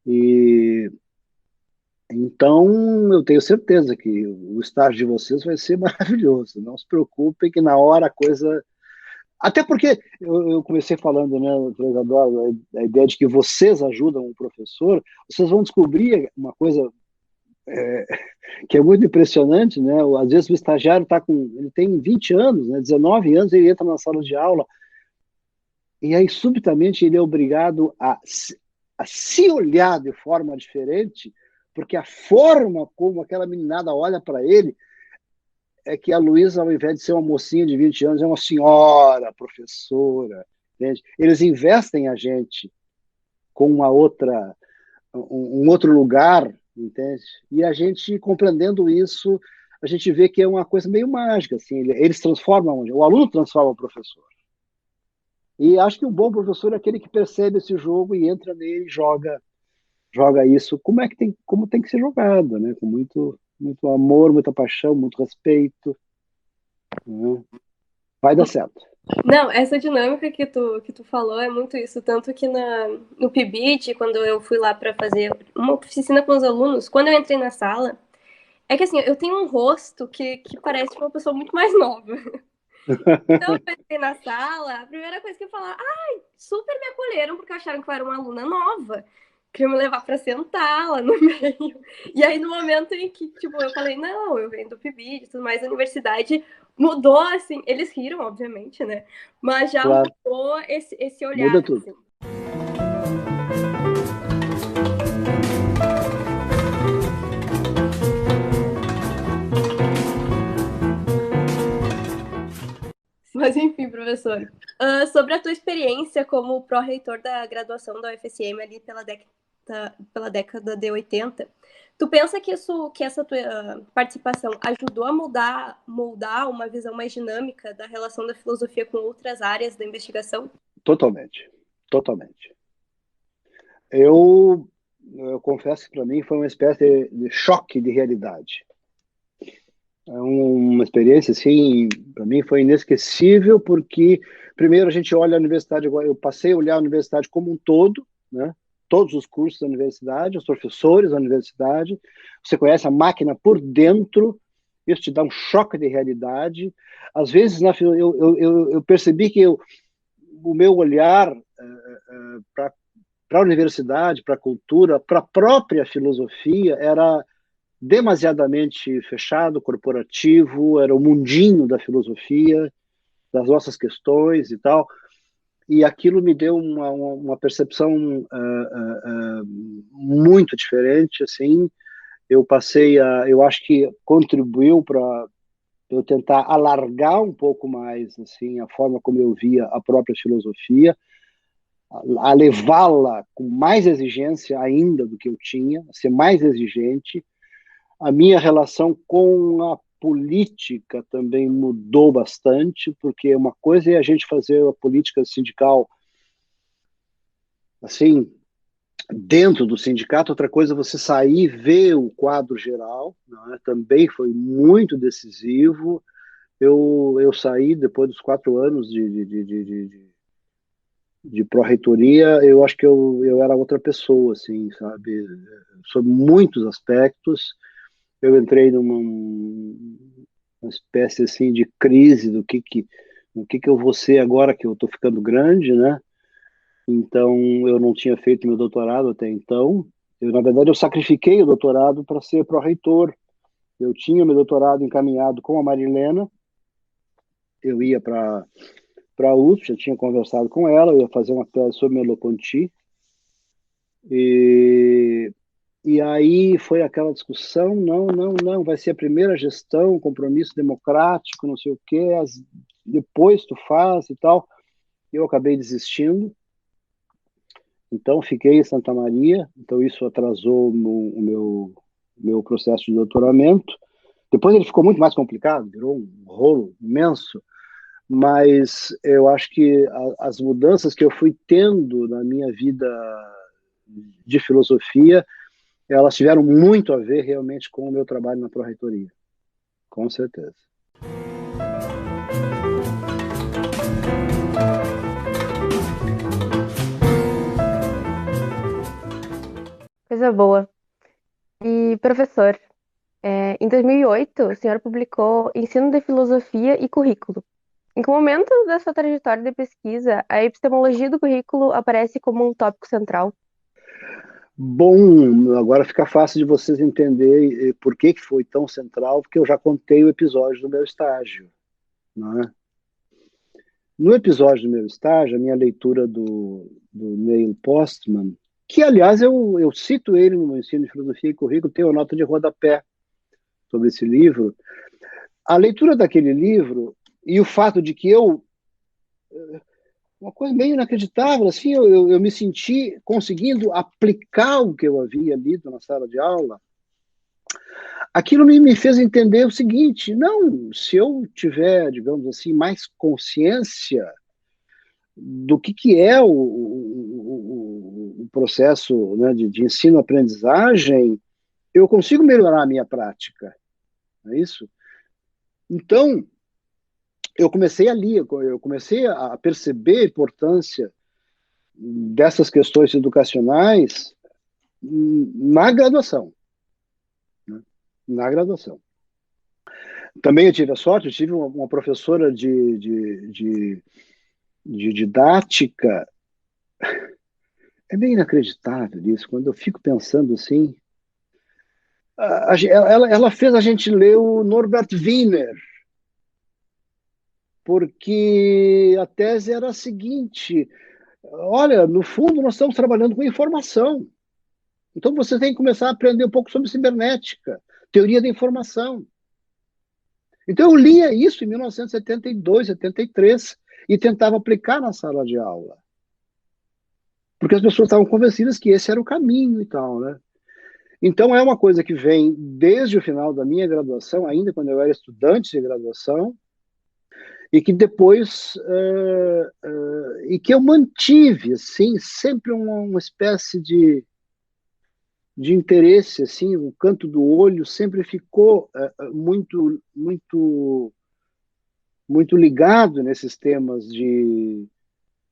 E então eu tenho certeza que o estágio de vocês vai ser maravilhoso. Não se preocupem que na hora a coisa... Até porque eu comecei falando, né, Isadora, a ideia de que vocês ajudam o professor, vocês vão descobrir uma coisa que é muito impressionante, né? Às vezes o estagiário ele tem 20 anos, né, 19 anos, ele entra na sala de aula e aí subitamente ele é obrigado a se olhar de forma diferente, porque a forma como aquela meninada olha para ele é que a Luísa, ao invés de ser uma mocinha de 20 anos, é uma senhora professora, entende? Eles investem a gente com um outro lugar, entende? E a gente, compreendendo isso, a gente vê que é uma coisa meio mágica, assim, eles transformam, o aluno transforma o professor. E acho que um bom professor é aquele que percebe esse jogo e entra nele e joga isso como tem que ser jogado, né? Com muito amor, muita paixão, muito respeito. Né? Vai dar certo. Não, essa dinâmica que tu falou é muito isso. Tanto que no PIBIT, quando eu fui lá para fazer uma oficina com os alunos, quando eu entrei na sala, é que assim, eu tenho um rosto que parece uma pessoa muito mais nova. Então eu entrei na sala, a primeira coisa que eu falava, super me acolheram porque acharam que eu era uma aluna nova. Queriam me levar para sentar lá no meio. E aí, no momento em que, tipo, eu falei, não, eu venho do PIBIT e tudo mais, a universidade mudou, assim, eles riram, obviamente, né? Mas já Claro. mudou esse olhar, Muda tudo. assim. Mas enfim, professor. Sobre a tua experiência como pró-reitor da graduação da UFSM ali pela década de 80, tu pensa que essa tua participação ajudou a moldar uma visão mais dinâmica da relação da filosofia com outras áreas da investigação? Totalmente. Totalmente. Eu confesso que para mim foi uma espécie de choque de realidade. É uma experiência, assim, para mim foi inesquecível, porque, primeiro, a gente olha a universidade, eu passei a olhar a universidade como um todo, né? Todos os cursos da universidade, os professores da universidade, você conhece a máquina por dentro, isso te dá um choque de realidade. Às vezes, eu percebi que o meu olhar para a universidade, para a cultura, para a própria filosofia, era demasiadamente fechado, corporativo, era o mundinho da filosofia, das nossas questões e tal, e aquilo me deu uma percepção muito diferente, assim, eu acho que contribuiu para eu tentar alargar um pouco mais, assim, a forma como eu via a própria filosofia, a levá-la com mais exigência ainda do que eu tinha, a ser mais exigente. A minha relação com a política também mudou bastante, porque uma coisa é a gente fazer a política sindical assim, dentro do sindicato, outra coisa é você sair e ver o quadro geral, né? Também foi muito decisivo. Eu saí depois dos 4 anos de pró-reitoria, eu acho que eu era outra pessoa, assim, sabe? Sobre muitos aspectos. Eu entrei uma espécie assim de crise do que eu vou ser agora que eu estou ficando grande, né? Então eu não tinha feito meu doutorado até então. Na verdade, eu sacrifiquei o doutorado para ser pró-reitor. Eu tinha meu doutorado encaminhado com a Marilena. Eu ia para a USP, já tinha conversado com ela, eu ia fazer uma tese sobre Merleau-Ponty. E aí foi aquela discussão, não, vai ser a primeira gestão, compromisso democrático, não sei o quê, depois tu faz e tal. Eu acabei desistindo, então fiquei em Santa Maria, então isso atrasou o meu processo de doutoramento. Depois ele ficou muito mais complicado, virou um rolo imenso, mas eu acho que as mudanças que eu fui tendo na minha vida de filosofia, elas tiveram muito a ver realmente com o meu trabalho na pró-reitoria, com certeza. Coisa boa. E, professor, em 2008, o senhor publicou Ensino de Filosofia e Currículo. Em que momento da sua trajetória de pesquisa a epistemologia do currículo aparece como um tópico central? Bom, agora fica fácil de vocês entenderem por que foi tão central, porque eu já contei o episódio do meu estágio. Né? No episódio do meu estágio, a minha leitura do Neil Postman, que, aliás, eu cito ele no meu ensino de filosofia e currículo, tenho uma nota de rodapé sobre esse livro. A leitura daquele livro e o fato de que uma coisa meio inacreditável, assim, eu me senti conseguindo aplicar o que eu havia lido na sala de aula aquilo me fez entender o seguinte: não, se eu tiver, digamos assim, mais consciência do que é o processo, né, de ensino-aprendizagem, eu consigo melhorar a minha prática, não é isso? Então, eu comecei ali, eu comecei a perceber a importância dessas questões educacionais na graduação, né? Na graduação. Também eu tive a sorte, eu tive uma professora de didática. É bem inacreditável isso, quando eu fico pensando assim. Ela fez a gente ler o Norbert Wiener, porque a tese era a seguinte: olha, no fundo nós estamos trabalhando com informação. Então você tem que começar a aprender um pouco sobre cibernética, teoria da informação. Então eu lia isso em 1972, 73 e tentava aplicar na sala de aula. Porque as pessoas estavam convencidas que esse era o caminho e tal, né? Então é uma coisa que vem desde o final da minha graduação, ainda quando eu era estudante de graduação, e que depois e que eu mantive assim sempre uma espécie de interesse, assim, o canto do olho sempre ficou muito ligado nesses temas de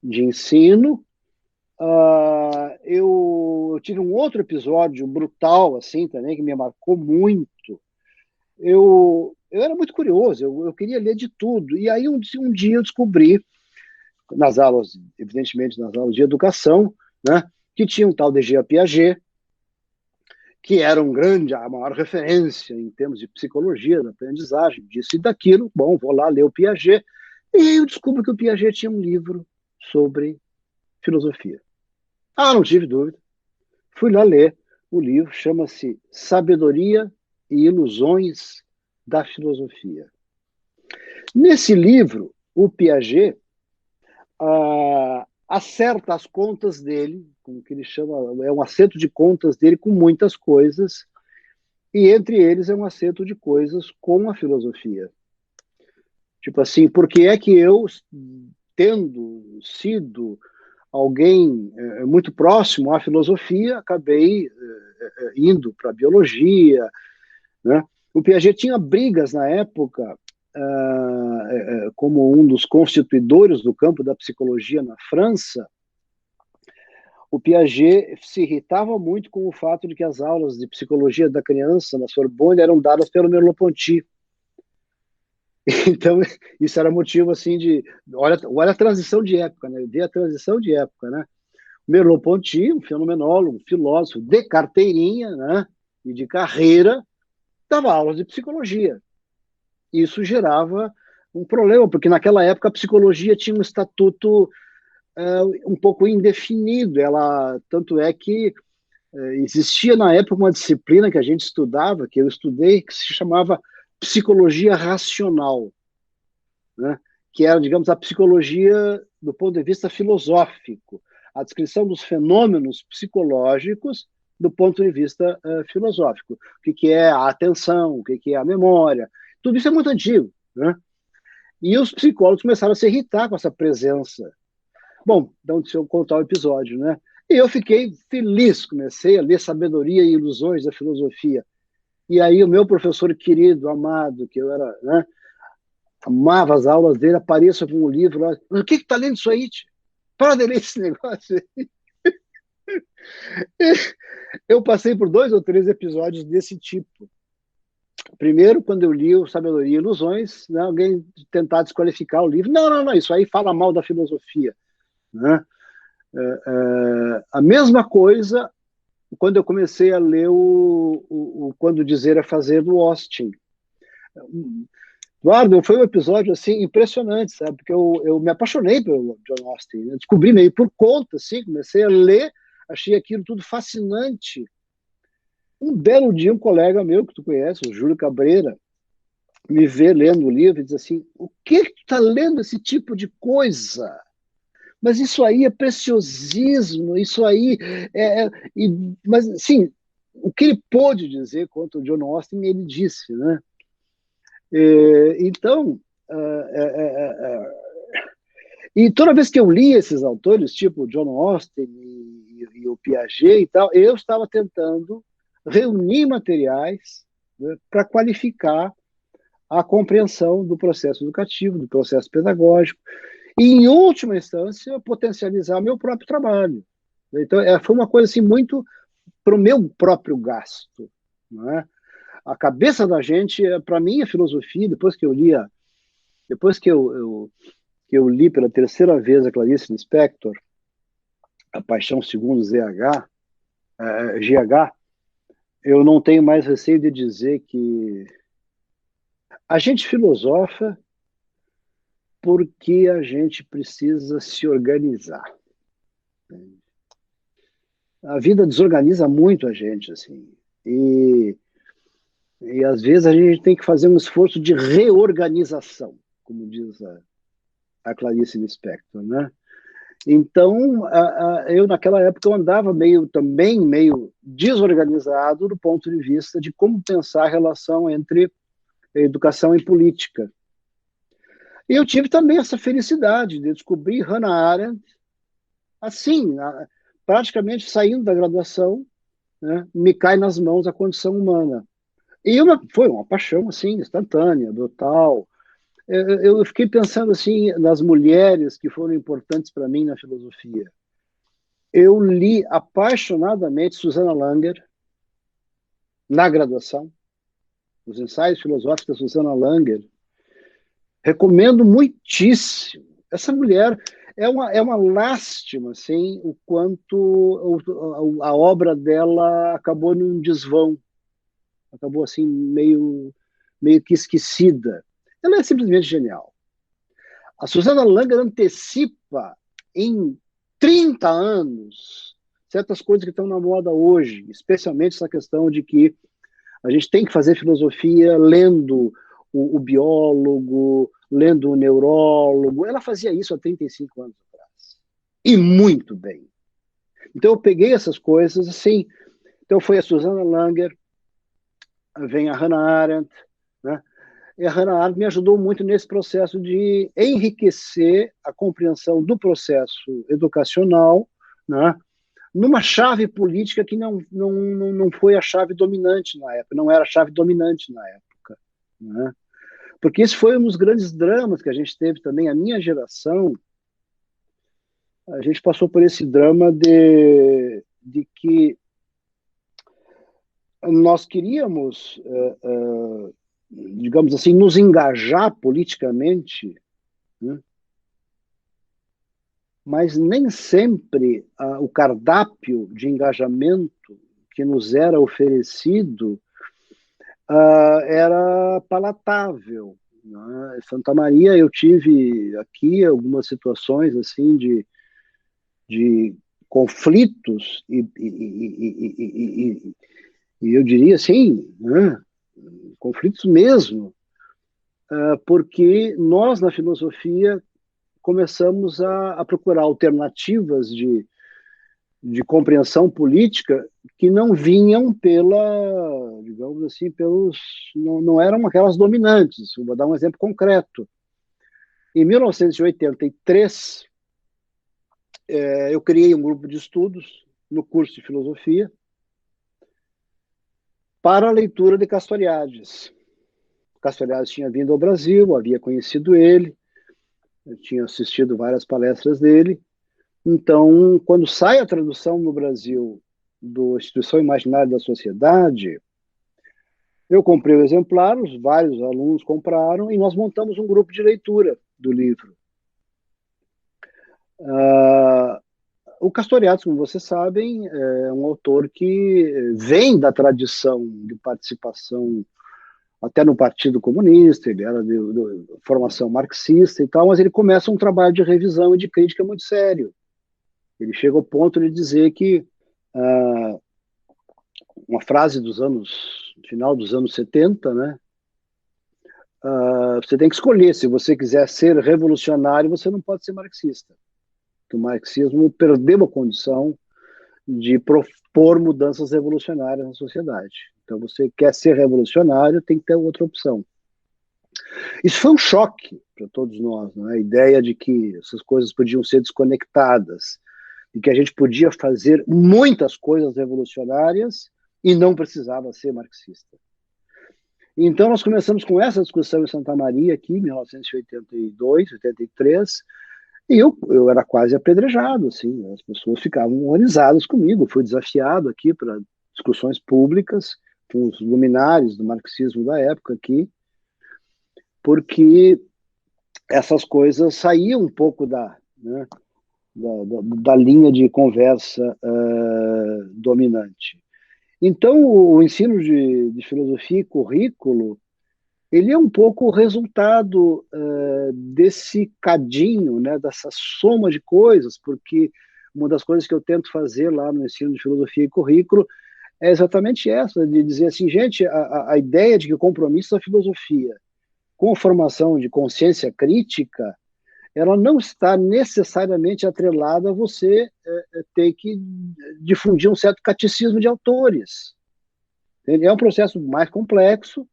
ensino. Eu tive um outro episódio brutal assim também que me marcou muito. Eu era muito curioso, eu queria ler de tudo. E aí um dia eu descobri, nas aulas, evidentemente nas aulas de educação, né, que tinha um tal de Jean Piaget, que era a maior referência em termos de psicologia, da aprendizagem, disso e daquilo. Bom, vou lá ler o Piaget. E aí eu descubro que o Piaget tinha um livro sobre filosofia. Não tive dúvida. Fui lá ler o livro, chama-se Sabedoria e Ilusões da Filosofia. Nesse livro, o Piaget acerta as contas dele, como que ele chama, é um acerto de contas dele com muitas coisas, e entre eles é um acerto de coisas com a filosofia. Tipo assim, por que é que eu, tendo sido alguém muito próximo à filosofia, acabei indo para a biologia, né? O Piaget tinha brigas na época, como um dos constituidores do campo da psicologia na França. O Piaget se irritava muito com o fato de que as aulas de psicologia da criança na Sorbonne eram dadas pelo Merleau-Ponty. Então, isso era motivo assim de... Olha a transição de época, né? Eu dei a transição de época, né? Merleau-Ponty, um fenomenólogo, um filósofo de carteirinha, né? E de carreira, dava aulas de psicologia. Isso gerava um problema, porque naquela época a psicologia tinha um estatuto um pouco indefinido. Tanto é que existia na época uma disciplina que a gente estudava, que eu estudei, que se chamava psicologia racional, né? Que era, digamos, a psicologia do ponto de vista filosófico, a descrição dos fenômenos psicológicos do ponto de vista filosófico. O que é a atenção, o que é a memória, tudo isso é muito antigo, né? E os psicólogos começaram a se irritar com essa presença. Bom, então deixa eu contar o episódio, né? E eu fiquei feliz, comecei a ler Sabedoria e Ilusões da Filosofia. E aí o meu professor querido, amado, que eu era, né, amava as aulas dele, apareça com um livro lá. O que está lendo isso aí, tia? Para de ler esse negócio aí. Eu passei por 2 ou 3 episódios desse tipo. Primeiro, quando eu li o Sabedoria e Ilusões, né, alguém tentar desqualificar o livro. Não, isso aí fala mal da filosofia, né? A mesma coisa quando eu comecei a ler o Quando Dizer é Fazer, do Austin. Eduardo, foi um episódio assim impressionante, sabe? Porque eu me apaixonei pelo John Austin, né? Descobri meio por conta, assim, comecei a ler, achei aquilo tudo fascinante. Um belo dia, um colega meu que tu conhece, o Júlio Cabreira, me vê lendo o livro e diz assim: o que tu está lendo esse tipo de coisa? Mas isso aí é preciosismo, isso aí mas sim, o que ele pôde dizer contra o John Austin, ele disse, né? Então, e toda vez que eu li esses autores, tipo John Austin e o Piaget e tal, eu estava tentando reunir materiais, né, para qualificar a compreensão do processo educativo, do processo pedagógico, e, em última instância, potencializar meu próprio trabalho. Então, foi uma coisa assim, muito para o meu próprio gasto. Não é? A cabeça da gente, para mim, a filosofia, depois que eu li pela terceira vez a Clarice Lispector, A Paixão Segundo GH, eu não tenho mais receio de dizer que a gente filosofa porque a gente precisa se organizar. A vida desorganiza muito a gente, assim, e às vezes a gente tem que fazer um esforço de reorganização, como diz a Clarice Lispector, né? Então, eu naquela época eu andava meio desorganizado do ponto de vista de como pensar a relação entre educação e política. E eu tive também essa felicidade de descobrir Hannah Arendt, assim, praticamente saindo da graduação, né, me cai nas mãos a condição humana. E foi uma paixão, assim, instantânea, brutal. Eu fiquei pensando, assim, nas mulheres que foram importantes para mim na filosofia. Eu li apaixonadamente Susanna Langer, na graduação, os ensaios filosóficos da Susanna Langer. Recomendo muitíssimo. Essa mulher é uma lástima, assim, o quanto a obra dela acabou num desvão. Acabou, assim, meio que esquecida. Ela é simplesmente genial. A Susanna Langer antecipa em 30 anos certas coisas que estão na moda hoje, especialmente essa questão de que a gente tem que fazer filosofia lendo o biólogo, lendo o neurólogo. Ela fazia isso há 35 anos atrás. E muito bem. Então eu peguei essas coisas assim. Então foi a Susanna Langer, vem a Hannah Arendt, né? E a Hannah Arendt me ajudou muito nesse processo de enriquecer a compreensão do processo educacional, né, numa chave política que não foi a chave dominante na época, não era a chave dominante na época. Né? Porque esse foi um dos grandes dramas que a gente teve também, a minha geração, a gente passou por esse drama de que nós queríamos, digamos assim, nos engajar politicamente, né? Mas nem sempre o cardápio de engajamento que nos era oferecido era palatável. Né? Em Santa Maria eu tive aqui algumas situações assim de conflitos e eu diria assim, né? Conflitos mesmo, porque nós na filosofia começamos a procurar alternativas de compreensão política que não vinham digamos assim, não eram aquelas dominantes. Eu vou dar um exemplo concreto. Em 1983, eu criei um grupo de estudos no curso de filosofia para a leitura de Castoriadis. Castoriadis tinha vindo ao Brasil, havia conhecido ele, eu tinha assistido várias palestras dele. Então, quando sai a tradução no Brasil do Instituição Imaginária da Sociedade, eu comprei o exemplar, vários alunos compraram, e nós montamos um grupo de leitura do livro. O Castoriadis, como vocês sabem, é um autor que vem da tradição de participação até no Partido Comunista, ele era de formação marxista e tal, mas ele começa um trabalho de revisão e de crítica muito sério. Ele chega ao ponto de dizer que uma frase final dos anos 70, né? Você tem que escolher, se você quiser ser revolucionário, você não pode ser marxista. Porque o marxismo perdeu a condição de propor mudanças revolucionárias na sociedade. Então, você quer ser revolucionário, tem que ter outra opção. Isso foi um choque para todos nós, né? A ideia de que essas coisas podiam ser desconectadas, e que a gente podia fazer muitas coisas revolucionárias e não precisava ser marxista. Então, nós começamos com essa discussão em Santa Maria, aqui, em 1982, 83, e eu era quase apedrejado, assim, as pessoas ficavam horrorizadas comigo. Fui desafiado aqui para discussões públicas com os luminares do marxismo da época aqui, porque essas coisas saíam um pouco da linha de conversa dominante. Então, o ensino de filosofia e currículo, ele é um pouco o resultado desse cadinho, né, dessa soma de coisas, porque uma das coisas que eu tento fazer lá no ensino de filosofia e currículo é exatamente essa, de dizer assim, gente, a ideia de que o compromisso da filosofia com a formação de consciência crítica, ela não está necessariamente atrelada a você ter que difundir um certo catecismo de autores. Entende? É um processo mais complexo,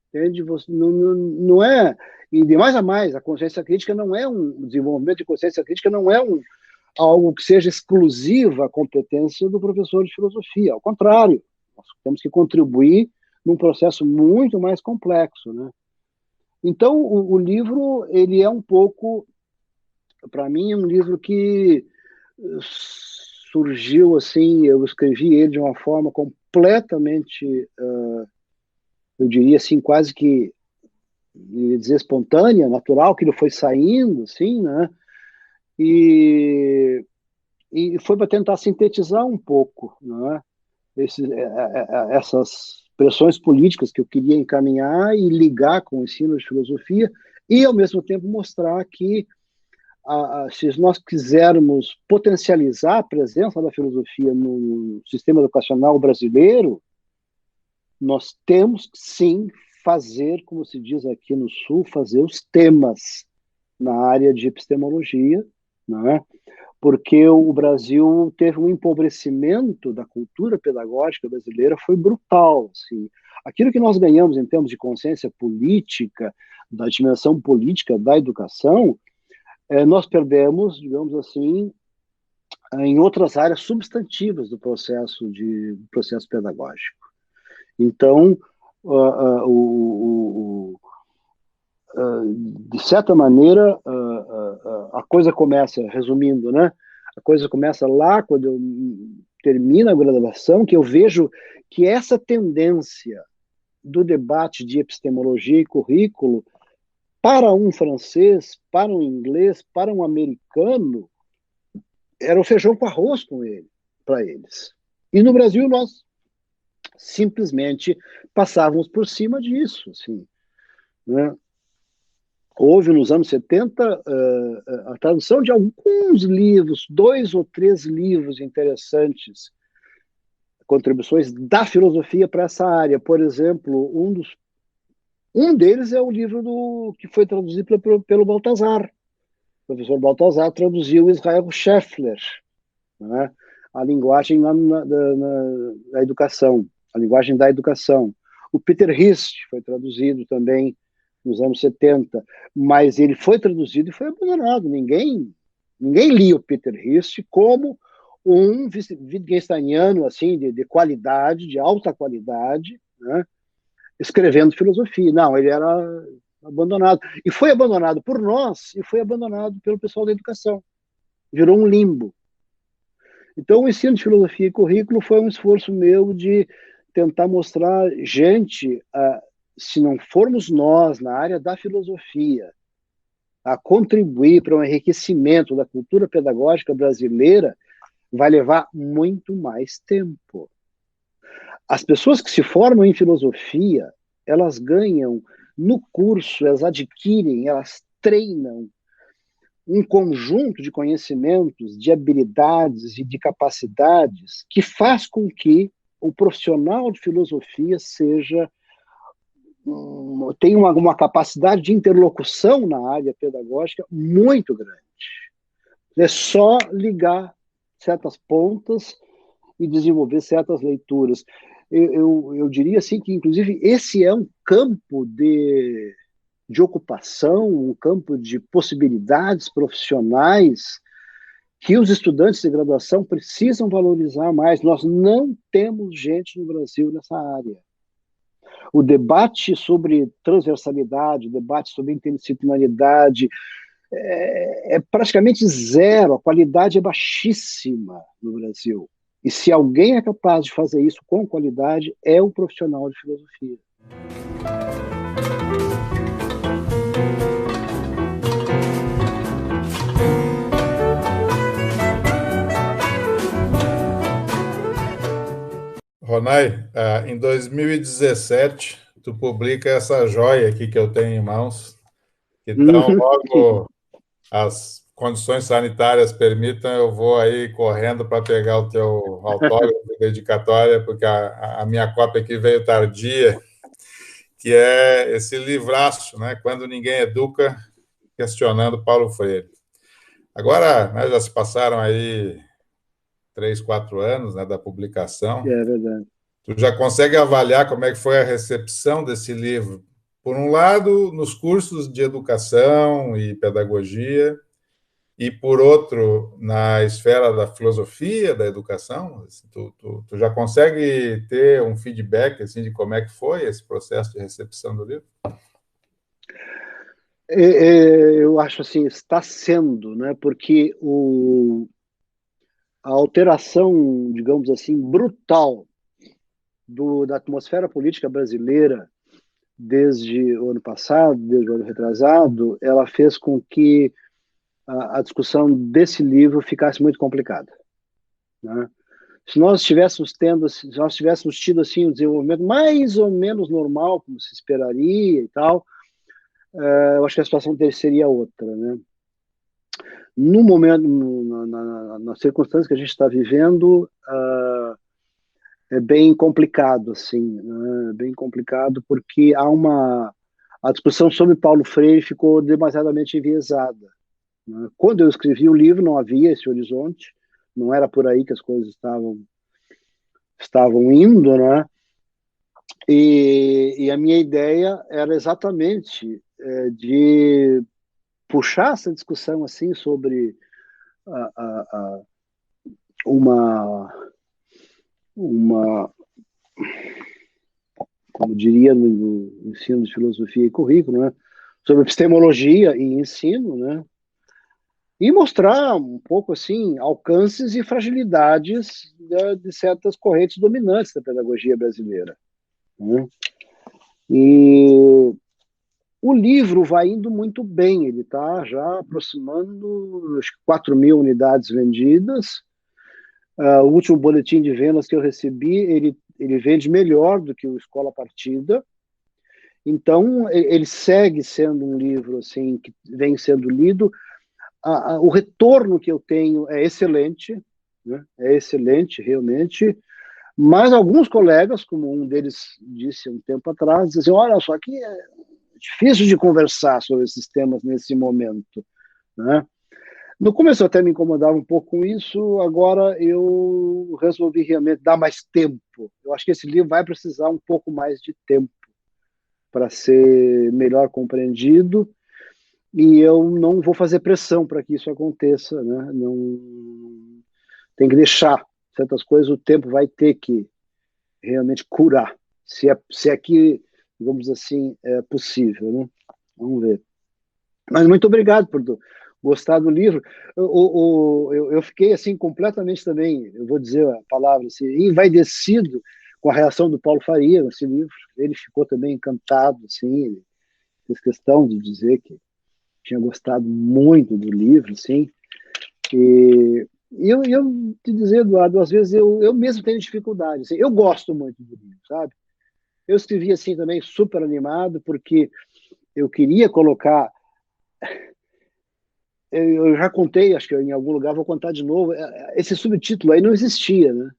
entende? Você, não é... E de mais a mais, a consciência crítica não é o desenvolvimento de consciência crítica não é algo que seja exclusiva à competência do professor de filosofia. Ao contrário, nós temos que contribuir num processo muito mais complexo, né? Então, o livro, ele é um pouco, para mim, é um livro que surgiu assim, eu escrevi ele de uma forma completamente, eu diria assim, quase que, ia dizer, espontânea, natural, que ele foi saindo, assim, né? E foi para tentar sintetizar um pouco, né? Essas pressões políticas que eu queria encaminhar e ligar com o ensino de filosofia e, ao mesmo tempo, mostrar que se nós quisermos potencializar a presença da filosofia no sistema educacional brasileiro, nós temos, sim, fazer, como se diz aqui no Sul, fazer os temas na área de epistemologia, né? Porque o Brasil teve um empobrecimento da cultura pedagógica brasileira, foi brutal. Assim. Aquilo que nós ganhamos em termos de consciência política, da dimensão política da educação, nós perdemos, digamos assim, em outras áreas substantivas do processo pedagógico. Então, de certa maneira, a coisa começa, resumindo, né? A coisa começa lá quando eu termino a graduação, que eu vejo que essa tendência do debate de epistemologia e currículo para um francês, para um inglês, para um americano, era o feijão com arroz para eles. E no Brasil nós simplesmente passávamos por cima disso, assim, né? Houve, nos anos 70, a tradução de alguns livros, 2 ou 3 livros interessantes, contribuições da filosofia para essa área. Por exemplo, um deles é o livro que foi traduzido pelo Balthasar. O professor Balthasar traduziu Israel Scheffler, né? A linguagem da educação, a linguagem da educação. O Peter Hist foi traduzido também nos anos 70, mas ele foi traduzido e foi abandonado. Ninguém lia o Peter Hist como um Wittgensteiniano assim, de qualidade, de alta qualidade, né, escrevendo filosofia. Não, ele era abandonado. E foi abandonado por nós e foi abandonado pelo pessoal da educação. Virou um limbo. Então, o ensino de filosofia e currículo foi um esforço meu de tentar mostrar, gente, se não formos nós, na área da filosofia, a contribuir para um enriquecimento da cultura pedagógica brasileira, vai levar muito mais tempo. As pessoas que se formam em filosofia, elas ganham no curso, elas adquirem, elas treinam um conjunto de conhecimentos, de habilidades e de capacidades que faz com que o profissional de filosofia tem uma capacidade de interlocução na área pedagógica muito grande. É só ligar certas pontas e desenvolver certas leituras. Eu diria assim que, inclusive, esse é um campo de ocupação, um campo de possibilidades profissionais que os estudantes de graduação precisam valorizar mais. Nós não temos gente no Brasil nessa área. O debate sobre transversalidade, o debate sobre interdisciplinaridade é praticamente zero, a qualidade é baixíssima no Brasil. E se alguém é capaz de fazer isso com qualidade, é o profissional de filosofia. Ronai, em 2017, tu publica essa joia aqui que eu tenho em mãos. Então, logo as condições sanitárias permitam, eu vou aí correndo para pegar o teu autógrafo e dedicatória, porque a minha cópia aqui veio tardia, que é esse livraço, né? Quando Ninguém Educa, questionando Paulo Freire. Agora, né, já se passaram aí 3, 4 anos, né, da publicação. É verdade. Tu já consegue avaliar como é que foi a recepção desse livro? Por um lado, nos cursos de educação e pedagogia, e por outro, na esfera da filosofia, da educação. Assim, tu já consegue ter um feedback assim, de como é que foi esse processo de recepção do livro? Eu acho assim, está sendo, né? Porque a alteração, digamos assim, brutal da atmosfera política brasileira desde o ano passado, desde o ano retrasado, ela fez com que a discussão desse livro ficasse muito complicada, né? Se nós tivéssemos tido assim um desenvolvimento mais ou menos normal, como se esperaria e tal, eu acho que a situação seria outra, né? No momento, nas circunstâncias que a gente está vivendo, é bem complicado, assim, né? Bem complicado porque a discussão sobre Paulo Freire ficou demasiadamente enviesada, né? Quando eu escrevi o livro, não havia esse horizonte, não era por aí que as coisas estavam indo, né? E a minha ideia era exatamente de puxar essa discussão assim sobre uma, como diria no ensino de filosofia e currículo, né? Sobre epistemologia e ensino, né? E mostrar um pouco assim alcances e fragilidades de certas correntes dominantes da pedagogia brasileira, né? E o livro vai indo muito bem, ele está já aproximando acho que 4.000 unidades vendidas. O último boletim de vendas que eu recebi, ele vende melhor do que o Escola Partida. Então, ele segue sendo um livro assim que vem sendo lido. O retorno que eu tenho é excelente, né? É excelente, realmente. Mas alguns colegas, como um deles disse um tempo atrás, dizem, olha, só que é difícil de conversar sobre esses temas nesse momento, né? No começo eu até me incomodava um pouco com isso, agora eu resolvi realmente dar mais tempo. Eu acho que esse livro vai precisar um pouco mais de tempo para ser melhor compreendido, e eu não vou fazer pressão para que isso aconteça, né? Não tem que deixar certas coisas, o tempo vai ter que realmente curar, se é que, digamos assim, é possível, né? Vamos ver. Mas muito obrigado por gostar do livro. Eu fiquei assim completamente também, eu vou dizer a palavra assim, envaidecido com a reação do Paulo Faria nesse livro. Ele ficou também encantado, assim, ele fez questão de dizer que tinha gostado muito do livro, assim. E eu te dizer, Eduardo, às vezes eu mesmo tenho dificuldade. Assim, eu gosto muito do livro, sabe? Eu escrevi assim também super animado porque eu queria colocar. Eu já contei, acho que em algum lugar vou contar de novo. Esse subtítulo aí não existia, né?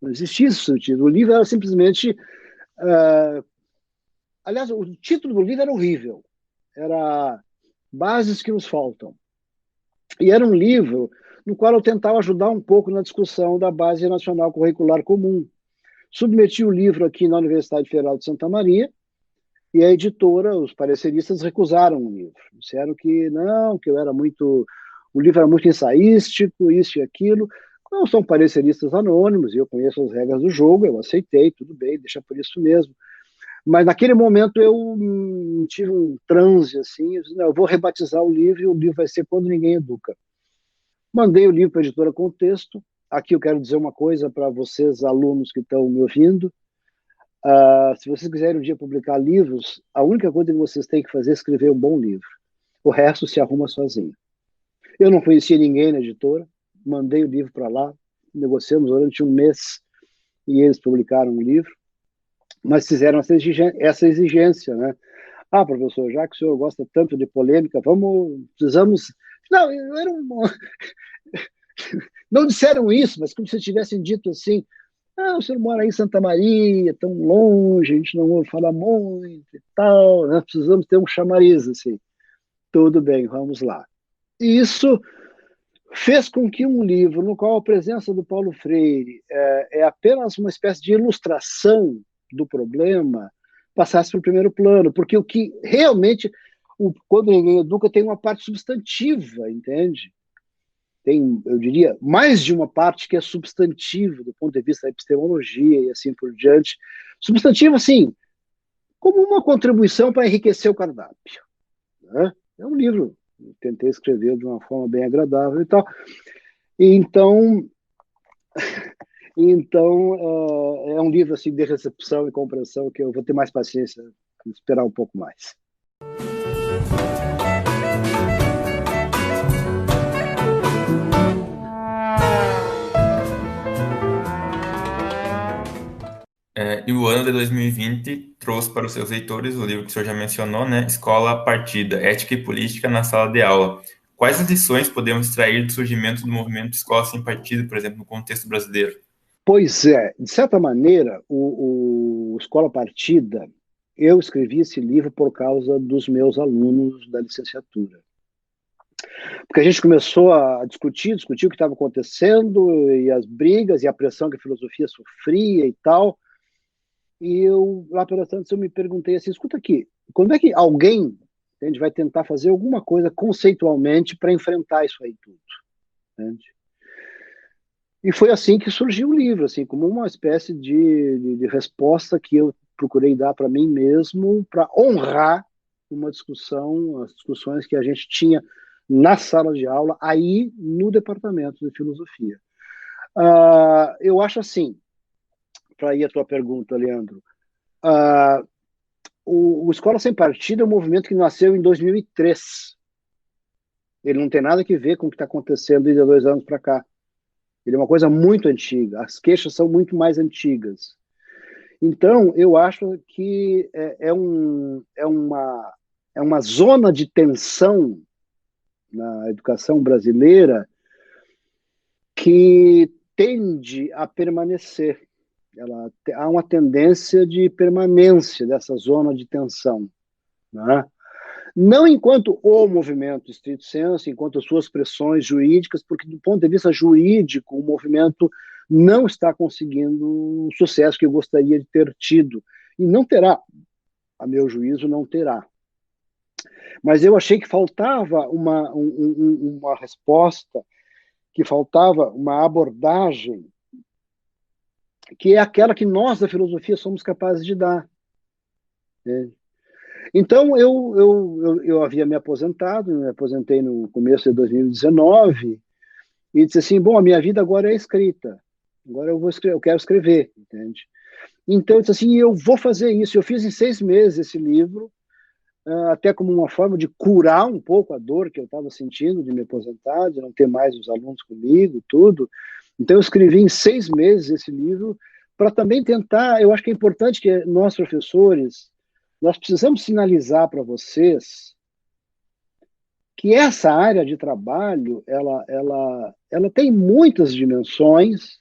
Não existia esse subtítulo. O livro era simplesmente. Aliás, o título do livro era horrível. Era Bases que nos faltam. E era um livro no qual eu tentava ajudar um pouco na discussão da Base Nacional Curricular Comum. Submeti o livro aqui na Universidade Federal de Santa Maria, e a editora, os pareceristas, recusaram o livro. Disseram que não, que o livro era muito ensaístico, isso e aquilo. Não são pareceristas anônimos, e eu conheço as regras do jogo, eu aceitei, tudo bem, deixa por isso mesmo. Mas naquele momento eu tive um transe, assim, eu disse, não, eu vou rebatizar o livro, e o livro vai ser Quando Ninguém Educa. Mandei o livro para a editora Contexto. Aqui eu quero dizer uma coisa para vocês, alunos que estão me ouvindo. Se vocês quiserem um dia publicar livros, a única coisa que vocês têm que fazer é escrever um bom livro. O resto se arruma sozinho. Eu não conhecia ninguém na editora, mandei o livro para lá, negociamos durante um mês e eles publicaram o livro, mas fizeram essa exigência, né? Professor, já que o senhor gosta tanto de polêmica, precisamos... Não, não disseram isso, mas como se tivessem dito assim, o senhor mora aí em Santa Maria, tão longe, a gente não ouve falar muito e tal, nós precisamos ter um chamariz, assim. Tudo bem, vamos lá. E isso fez com que um livro no qual a presença do Paulo Freire é apenas uma espécie de ilustração do problema passasse para o primeiro plano, porque o que realmente, Quando Ninguém Educa, tem uma parte substantiva, entende? Tem, eu diria, mais de uma parte que é substantiva do ponto de vista da epistemologia e assim por diante. Substantiva, assim, como uma contribuição para enriquecer o cardápio, né? É um livro, eu tentei escrever de uma forma bem agradável e tal. Então é um livro assim, de recepção e compreensão que eu vou ter mais paciência, esperar um pouco mais. E o ano de 2020 trouxe para os seus leitores o livro que o senhor já mencionou, né? Escola Partida, Ética e Política na Sala de Aula. Quais as lições podemos extrair do surgimento do movimento Escola Sem Partido, por exemplo, no contexto brasileiro? Pois é, de certa maneira, o Escola Partida, eu escrevi esse livro por causa dos meus alunos da licenciatura. Porque a gente começou a discutir o que estava acontecendo, e as brigas, e a pressão que a filosofia sofria e tal. E eu, lá pelas tantas, eu me perguntei assim, escuta aqui, quando é que alguém, entende, vai tentar fazer alguma coisa conceitualmente para enfrentar isso aí tudo? Entende? E foi assim que surgiu o livro, assim, como uma espécie de resposta que eu procurei dar para mim mesmo, para honrar uma discussão, as discussões que a gente tinha na sala de aula, aí no departamento de filosofia. Eu acho assim, para ir à tua pergunta, Leandro, o Escola Sem Partido é um movimento que nasceu em 2003. Ele não tem nada a ver com o que está acontecendo de 2 anos para cá. Ele é uma coisa muito antiga, as queixas são muito mais antigas. Então, eu acho que é uma zona de tensão na educação brasileira que tende a permanecer. Há uma tendência de permanência dessa zona de tensão, né? Não enquanto o movimento estrito sensu, enquanto suas pressões jurídicas, porque do ponto de vista jurídico o movimento não está conseguindo o sucesso que eu gostaria de ter tido. E não terá, a meu juízo, não terá. Mas eu achei que faltava uma resposta, que faltava uma abordagem, que é aquela que nós da filosofia somos capazes de dar, né? Então, eu havia me aposentei no começo de 2019, e disse assim, bom, a minha vida agora é escrita, agora eu quero escrever, entende? Então, eu disse assim, eu vou fazer isso. Eu fiz em 6 meses esse livro, até como uma forma de curar um pouco a dor que eu estava sentindo de me aposentar, de não ter mais os alunos comigo, tudo. Então, eu escrevi em 6 meses esse livro, para também tentar, eu acho que é importante que nós, professores, nós precisamos sinalizar para vocês que essa área de trabalho, ela tem muitas dimensões,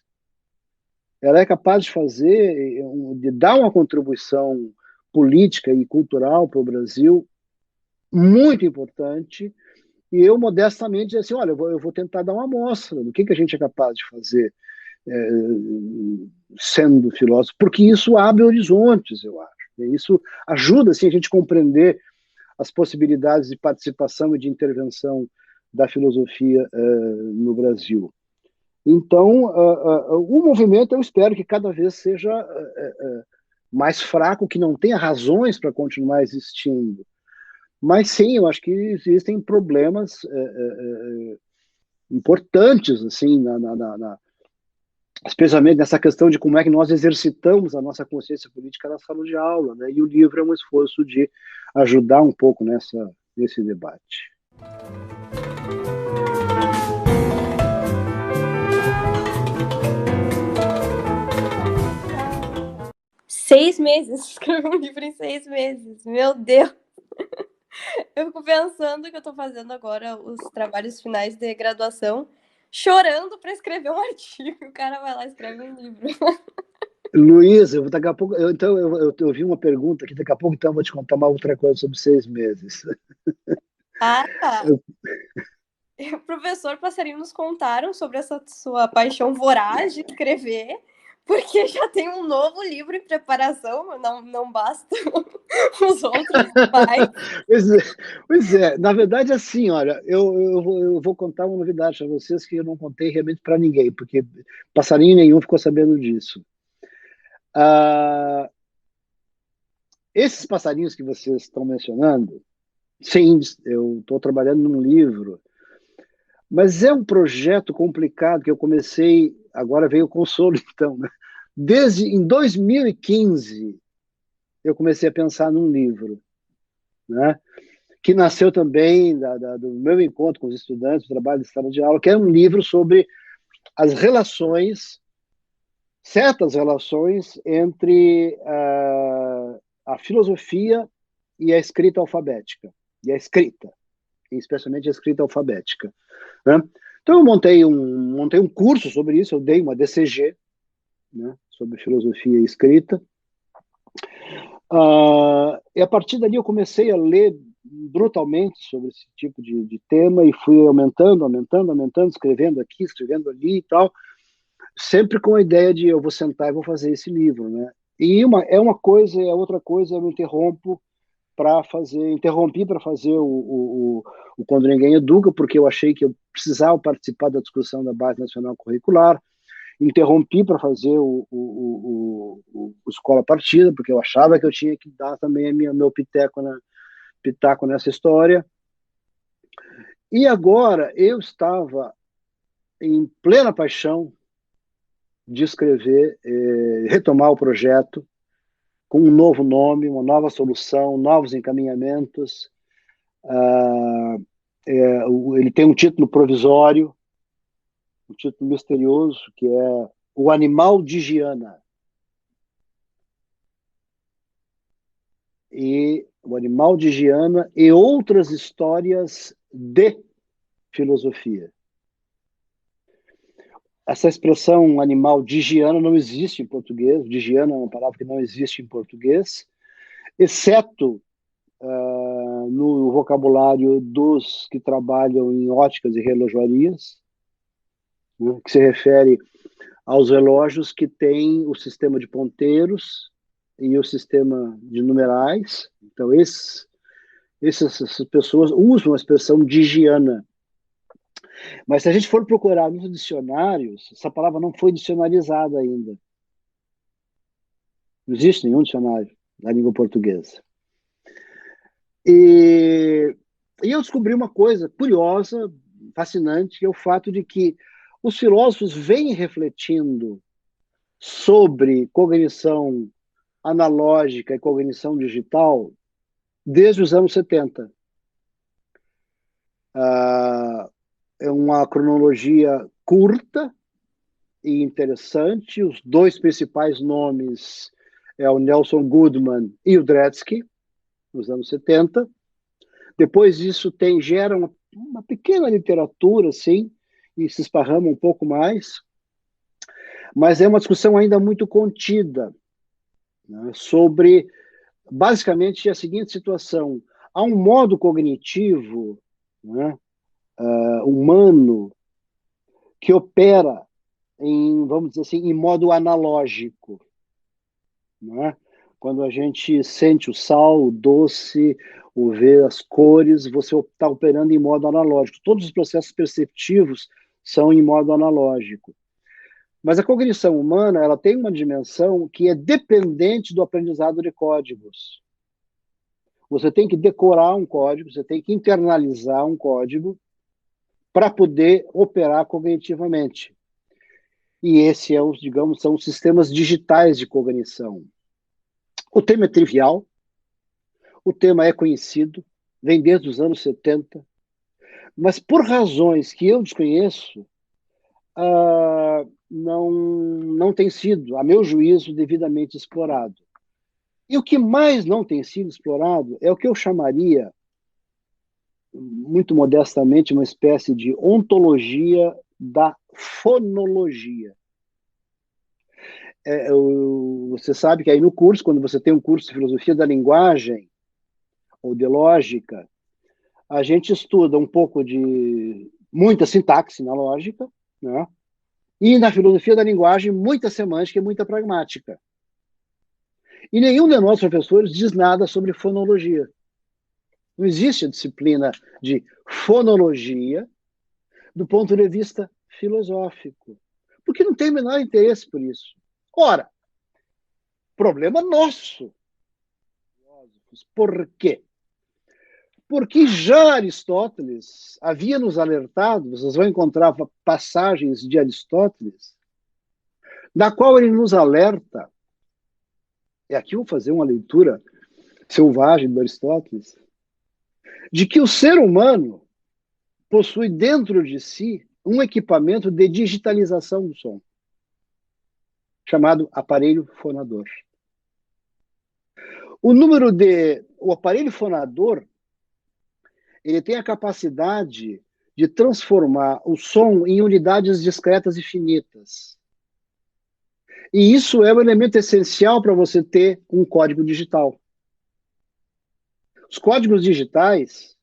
ela é capaz de dar uma contribuição política e cultural para o Brasil muito importante, e eu modestamente dizia assim, olha, eu vou tentar dar uma amostra do que a gente é capaz de fazer sendo filósofo, porque isso abre horizontes, eu acho. Isso ajuda assim, a gente a compreender as possibilidades de participação e de intervenção da filosofia no Brasil. Então, o movimento, eu espero que cada vez seja mais fraco, que não tenha razões para continuar existindo. Mas sim, eu acho que existem problemas importantes, assim, especialmente nessa questão de como é que nós exercitamos a nossa consciência política na sala de aula, né? E o livro é um esforço de ajudar um pouco nesse debate. Seis meses, escrevi um livro em 6 meses, meu Deus! Eu fico pensando que eu tô fazendo agora os trabalhos finais de graduação, chorando para escrever um artigo. O cara vai lá e escreve um livro. Luiz, daqui a pouco, eu vi uma pergunta aqui, daqui a pouco então eu vou te contar uma outra coisa sobre 6 meses. Ah, tá. O professor Passarinho nos contaram sobre essa sua paixão voraz de escrever, porque já tem um novo livro em preparação, não basta os outros pais. Pois é, na verdade, assim, olha, eu vou contar uma novidade para vocês que eu não contei realmente para ninguém, porque passarinho nenhum ficou sabendo disso. Esses passarinhos que vocês estão mencionando, sim, eu estou trabalhando num livro, mas é um projeto complicado que eu comecei, agora veio o consolo, então, né? Desde em 2015, eu comecei a pensar num livro, né? Que nasceu também do meu encontro com os estudantes, do trabalho de sala de aula, que é um livro sobre as relações, certas relações entre a filosofia e a escrita alfabética, e a escrita, especialmente a escrita alfabética, né? Então eu montei um curso sobre isso, eu dei uma DCG, né, sobre filosofia e escrita, e a partir dali eu comecei a ler brutalmente sobre esse tipo de tema e fui aumentando, escrevendo aqui, escrevendo ali e tal, sempre com a ideia de eu vou sentar e vou fazer esse livro, né? E é uma coisa, e a outra coisa eu me interrompi para fazer o Quando Ninguém Educa, porque eu achei que eu precisava participar da discussão da Base Nacional Curricular, interrompi para fazer o Escola Partida, porque eu achava que eu tinha que dar também meu pitaco nessa história. E agora eu estava em plena paixão de escrever, retomar o projeto com um novo nome, uma nova solução, novos encaminhamentos. Ele tem um título provisório, um título misterioso, que é O Animal de Giana. E O Animal de Giana e outras histórias de filosofia. Essa expressão animal de Giana não existe em português. De Giana é uma palavra que não existe em português, exceto no vocabulário dos que trabalham em óticas e relojoarias, né, que se refere aos relógios que têm o sistema de ponteiros e o sistema de numerais. Então, essas pessoas usam a expressão de Giana. Mas se a gente for procurar nos dicionários, essa palavra não foi dicionarizada ainda. Não existe nenhum dicionário da língua portuguesa. E eu descobri uma coisa curiosa, fascinante, que é o fato de que os filósofos vêm refletindo sobre cognição analógica e cognição digital desde os anos 70. É uma cronologia curta e interessante. Os dois principais nomes é o Nelson Goodman e o Dretske, nos anos 70. Depois disso gera uma pequena literatura, assim, e se esparrama um pouco mais, mas é uma discussão ainda muito contida, né, sobre, basicamente, a seguinte situação. Há um modo cognitivo, né, humano que opera vamos dizer assim, em modo analógico, não é? Quando a gente sente o sal, o doce, ou vê as cores, você está operando em modo analógico. Todos os processos perceptivos são em modo analógico. Mas a cognição humana, ela tem uma dimensão que é dependente do aprendizado de códigos. Você tem que decorar um código, você tem que internalizar um código para poder operar cognitivamente. E esse digamos, são os sistemas digitais de cognição. O tema é trivial, o tema é conhecido, vem desde os anos 70, mas por razões que eu desconheço, não tem sido, a meu juízo, devidamente explorado. E o que mais não tem sido explorado é o que eu chamaria, muito modestamente, uma espécie de ontologia da fonologia. Você sabe que aí no curso, quando você tem um curso de filosofia da linguagem ou de lógica, a gente estuda um pouco de muita sintaxe na lógica, né? E na filosofia da linguagem, muita semântica e muita pragmática. E nenhum de nós, professores, diz nada sobre fonologia. Não existe a disciplina de fonologia do ponto de vista filosófico, porque não tem o menor interesse por isso. Ora, problema nosso. Por quê? Porque já Aristóteles havia nos alertado, vocês vão encontrar passagens de Aristóteles, da qual ele nos alerta, e aqui eu vou fazer uma leitura selvagem do Aristóteles, de que o ser humano possui dentro de si um equipamento de digitalização do som, chamado aparelho fonador. O aparelho fonador, ele tem a capacidade de transformar o som em unidades discretas e finitas. E isso é um elemento essencial para você ter um código digital. Os códigos digitais,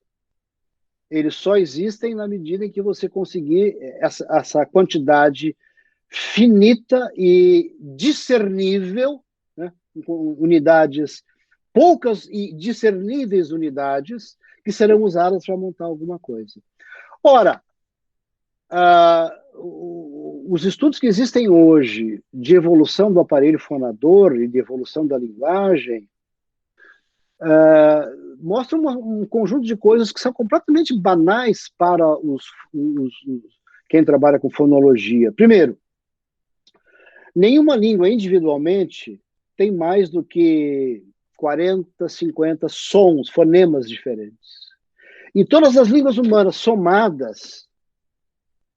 eles só existem na medida em que você conseguir essa quantidade finita e discernível, né, com unidades, poucas e discerníveis unidades, que serão usadas para montar alguma coisa. Ora, os estudos que existem hoje de evolução do aparelho fonador e de evolução da linguagem mostram um conjunto de coisas que são completamente banais para quem trabalha com fonologia. Primeiro, nenhuma língua individualmente tem mais do que 40, 50 sons, fonemas diferentes. E todas as línguas humanas somadas,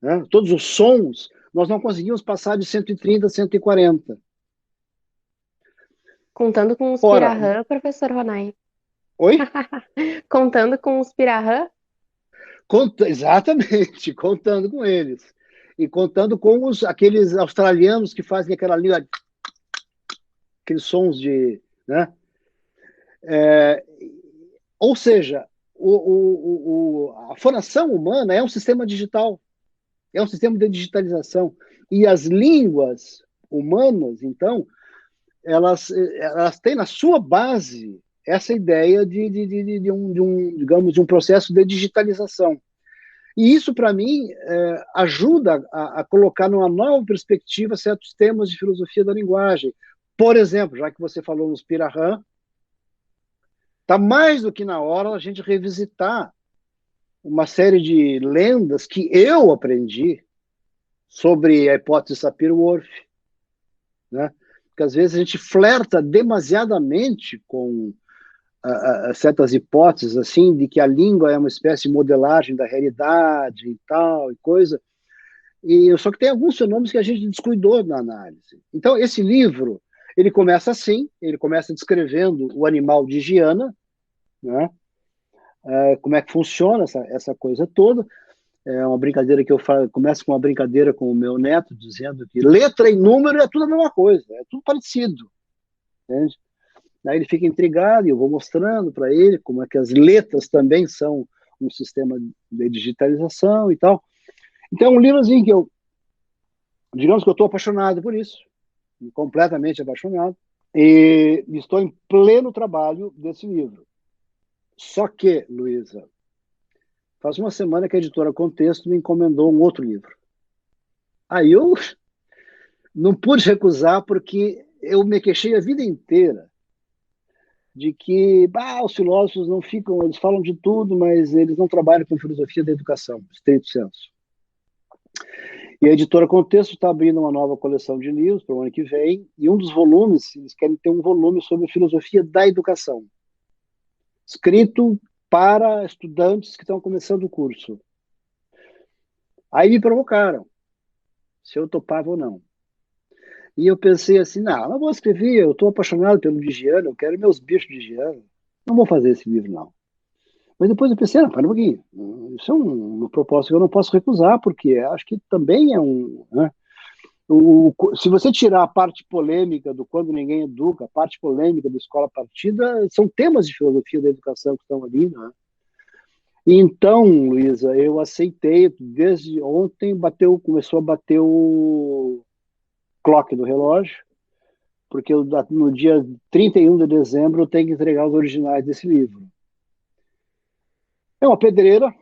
né, todos os sons, nós não conseguimos passar de 130, 140. Contando com os Pirahã, professor Ronai. Oi? Contando com os Pirahã? Exatamente, contando com eles. E contando com aqueles australianos que fazem aquela língua, aqueles sons de... Né? Ou seja, a fonação humana é um sistema digital, é um sistema de digitalização. E as línguas humanas, então, elas têm na sua base essa ideia de um processo de digitalização. E isso, para mim, ajuda a colocar numa nova perspectiva certos temas de filosofia da linguagem. Por exemplo, já que você falou nos Pirahã, está mais do que na hora a gente revisitar uma série de lendas que eu aprendi sobre a hipótese Sapir-Whorf, né? Porque às vezes a gente flerta demasiadamente com certas hipóteses assim de que a língua é uma espécie de modelagem da realidade e tal e coisa, e só que tem alguns fenômenos que a gente descuidou na análise. Então esse livro, ele começa assim, ele começa descrevendo o animal de Giana, né? Como é que funciona essa coisa toda. É uma brincadeira que eu começo com uma brincadeira com o meu neto, dizendo que letra e número é tudo a mesma coisa, é tudo parecido, entende? Aí ele fica intrigado e eu vou mostrando para ele como é que as letras também são com o sistema de digitalização e tal. Então, é um livro assim que digamos que eu estou apaixonado por isso, completamente apaixonado, e estou em pleno trabalho desse livro. Só que, Luísa, faz uma semana que a editora Contexto me encomendou um outro livro. Aí eu não pude recusar porque eu me queixei a vida inteira de que os filósofos não ficam, eles falam de tudo, mas eles não trabalham com filosofia da educação, estrito senso. E a editora Contexto está abrindo uma nova coleção de livros para o ano que vem, e um dos volumes, eles querem ter um volume sobre filosofia da educação, escrito para estudantes que estão começando o curso. Aí me provocaram, se eu topava ou não. E eu pensei assim, não vou escrever, eu estou apaixonado pelo Digiano, eu quero meus bichos de Digiano, não vou fazer esse livro, não. Mas depois eu pensei, para um pouquinho, isso é uma proposta que eu não posso recusar, porque acho que também é né? Se você tirar a parte polêmica do Quando Ninguém Educa, a parte polêmica do Escola Partida, são temas de filosofia da educação que estão ali, né? Então, Luísa, eu aceitei, desde ontem começou a bater o clock do relógio, porque no dia 31 de dezembro eu tenho que entregar os originais desse livro. É uma pedreira,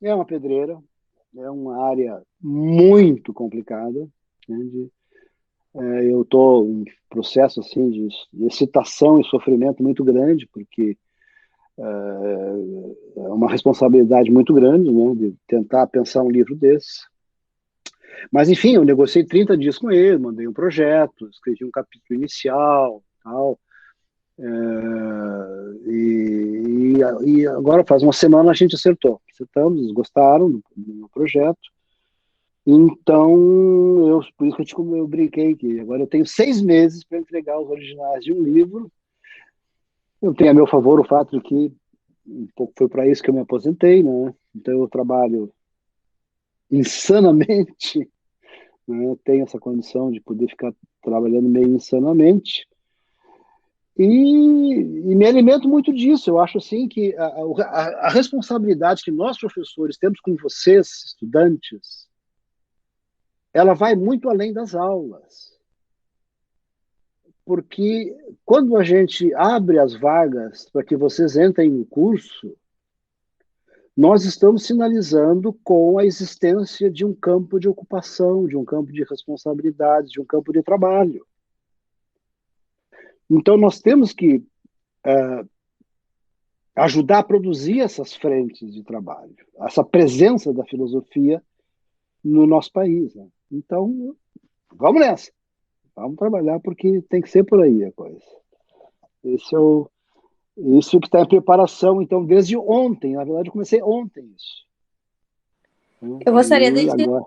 é uma área muito complicada, né, eu estou em processo assim, de excitação e sofrimento muito grande, porque é uma responsabilidade muito grande, né, de tentar pensar um livro desse. Mas, enfim, eu negociei 30 dias com ele, mandei um projeto, escrevi um capítulo inicial, tal. E agora faz uma semana a gente acertamos, eles gostaram do meu projeto. Então, por isso que eu brinquei que agora eu tenho 6 meses para entregar os originais de um livro. Eu tenho a meu favor o fato de que um pouco foi para isso que eu me aposentei, né? Então eu trabalho insanamente, né? Eu tenho essa condição de poder ficar trabalhando meio insanamente. E me alimento muito disso. Eu acho assim que a responsabilidade que nós, professores, temos com vocês, estudantes, ela vai muito além das aulas. Porque quando a gente abre as vagas para que vocês entrem no curso, nós estamos sinalizando com a existência de um campo de ocupação, de um campo de responsabilidades, de um campo de trabalho. Então, nós temos que ajudar a produzir essas frentes de trabalho, essa presença da filosofia no nosso país, né? Então, vamos nessa. Vamos trabalhar porque tem que ser por aí a coisa. Isso que está em preparação, então, desde ontem. Na verdade, eu comecei ontem isso. Eu gostaria de dizer agora...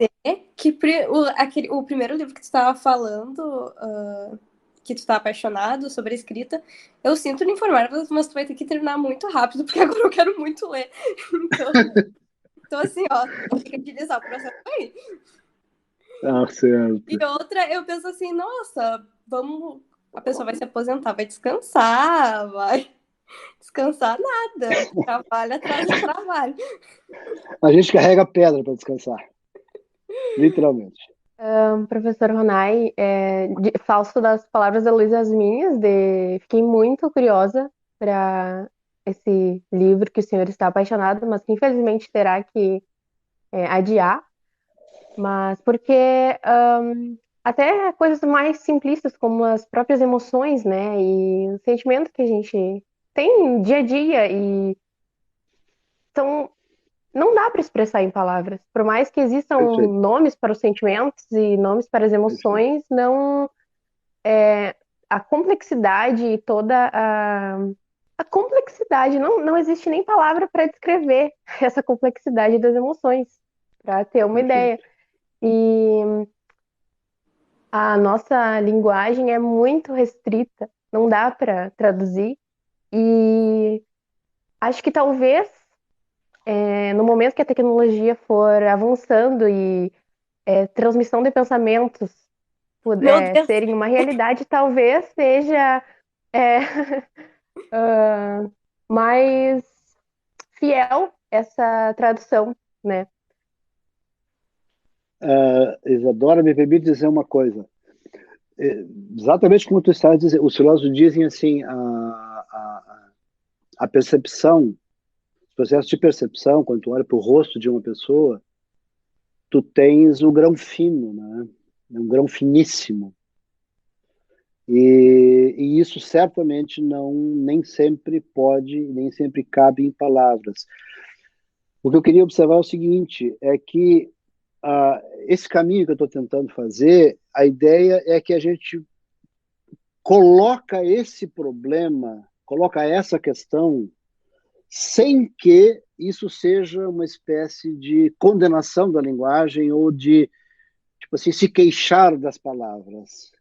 que o primeiro livro que tu estava falando, que tu está apaixonado sobre a escrita, eu sinto lhe informar, mas tu vai ter que terminar muito rápido, porque agora eu quero muito ler. Então assim, fica agilizar o processo aí. Certo. E outra, eu penso assim, nossa, a pessoa vai se aposentar, vai descansar, vai descansar nada, trabalho atrás do trabalho. A gente carrega pedra para descansar, literalmente. Professor Ronai, falso das palavras da Luísa as minhas, fiquei muito curiosa para esse livro que o senhor está apaixonado, mas que infelizmente terá que adiar, mas porque até coisas mais simplistas como as próprias emoções, né, e o sentimento que a gente tem dia a dia e não dá para expressar em palavras. Por mais que existam Perfeito. nomes para os sentimentos e nomes para as emoções, não a complexidade e toda a complexidade, não existe nem palavra para descrever essa complexidade das emoções, para ter uma ideia. E a nossa linguagem é muito restrita, não dá para traduzir. E acho que talvez no momento que a tecnologia for avançando e transmissão de pensamentos serem uma realidade, talvez seja mais fiel essa tradução, né? Isadora, me permite dizer uma coisa. Exatamente como tu estás dizendo, os filósofos dizem assim, a percepção, o processo de percepção, quando tu olha para o rosto de uma pessoa, tu tens o grão fino, né? Um grão finíssimo. E isso certamente nem sempre pode, nem sempre cabe em palavras. O que eu queria observar é o seguinte, é que esse caminho que eu estou tentando fazer, a ideia é que a gente coloca esse problema, coloca essa questão, sem que isso seja uma espécie de condenação da linguagem ou de, tipo assim, se queixar das palavras.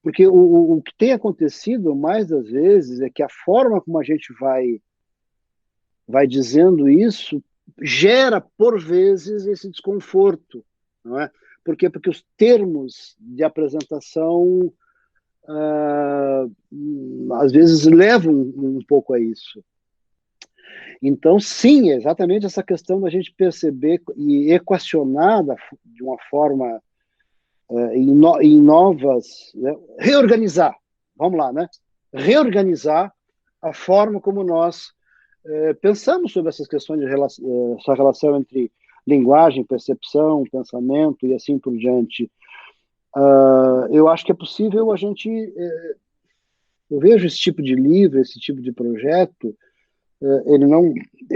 Porque o que tem acontecido mais das vezes é que a forma como a gente vai dizendo isso gera, por vezes, esse desconforto, não é? Por quê? Porque os termos de apresentação às vezes levam um pouco a isso. Então, sim, é exatamente essa questão da gente perceber e equacionar de uma forma em novas, né? Reorganizar, vamos lá, né? Reorganizar a forma como nós pensamos sobre essas questões de essa relação entre linguagem, percepção, pensamento e assim por diante. Eu acho que é possível a gente... eu vejo esse tipo de livro, esse tipo de projeto, ele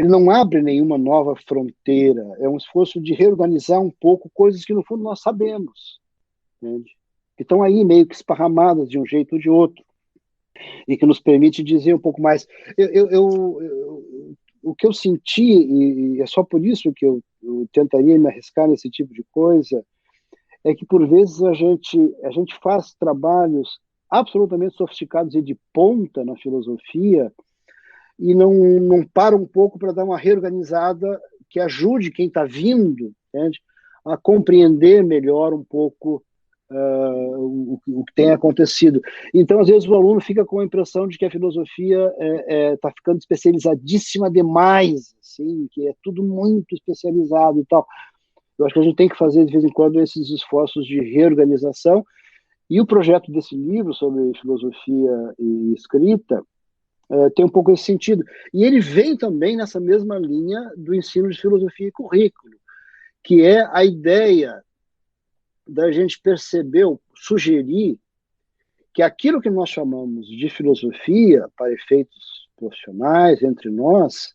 não abre nenhuma nova fronteira, é um esforço de reorganizar um pouco coisas que, no fundo, nós sabemos, entende? Que estão aí meio que esparramadas de um jeito ou de outro, e que nos permite dizer um pouco mais. O que eu senti, e é só por isso que eu tentaria me arriscar nesse tipo de coisa, é que, por vezes, a gente faz trabalhos absolutamente sofisticados e de ponta na filosofia, e não para um pouco para dar uma reorganizada que ajude quem está vindo, entende? A compreender melhor um pouco o que tem acontecido. Então, às vezes, o aluno fica com a impressão de que a filosofia está ficando especializadíssima demais, assim, que é tudo muito especializado e tal. Eu acho que a gente tem que fazer, de vez em quando, esses esforços de reorganização, e o projeto desse livro sobre filosofia e escrita tem um pouco esse sentido. E ele vem também nessa mesma linha do ensino de filosofia e currículo, que é a ideia da gente perceber, sugerir que aquilo que nós chamamos de filosofia para efeitos profissionais entre nós,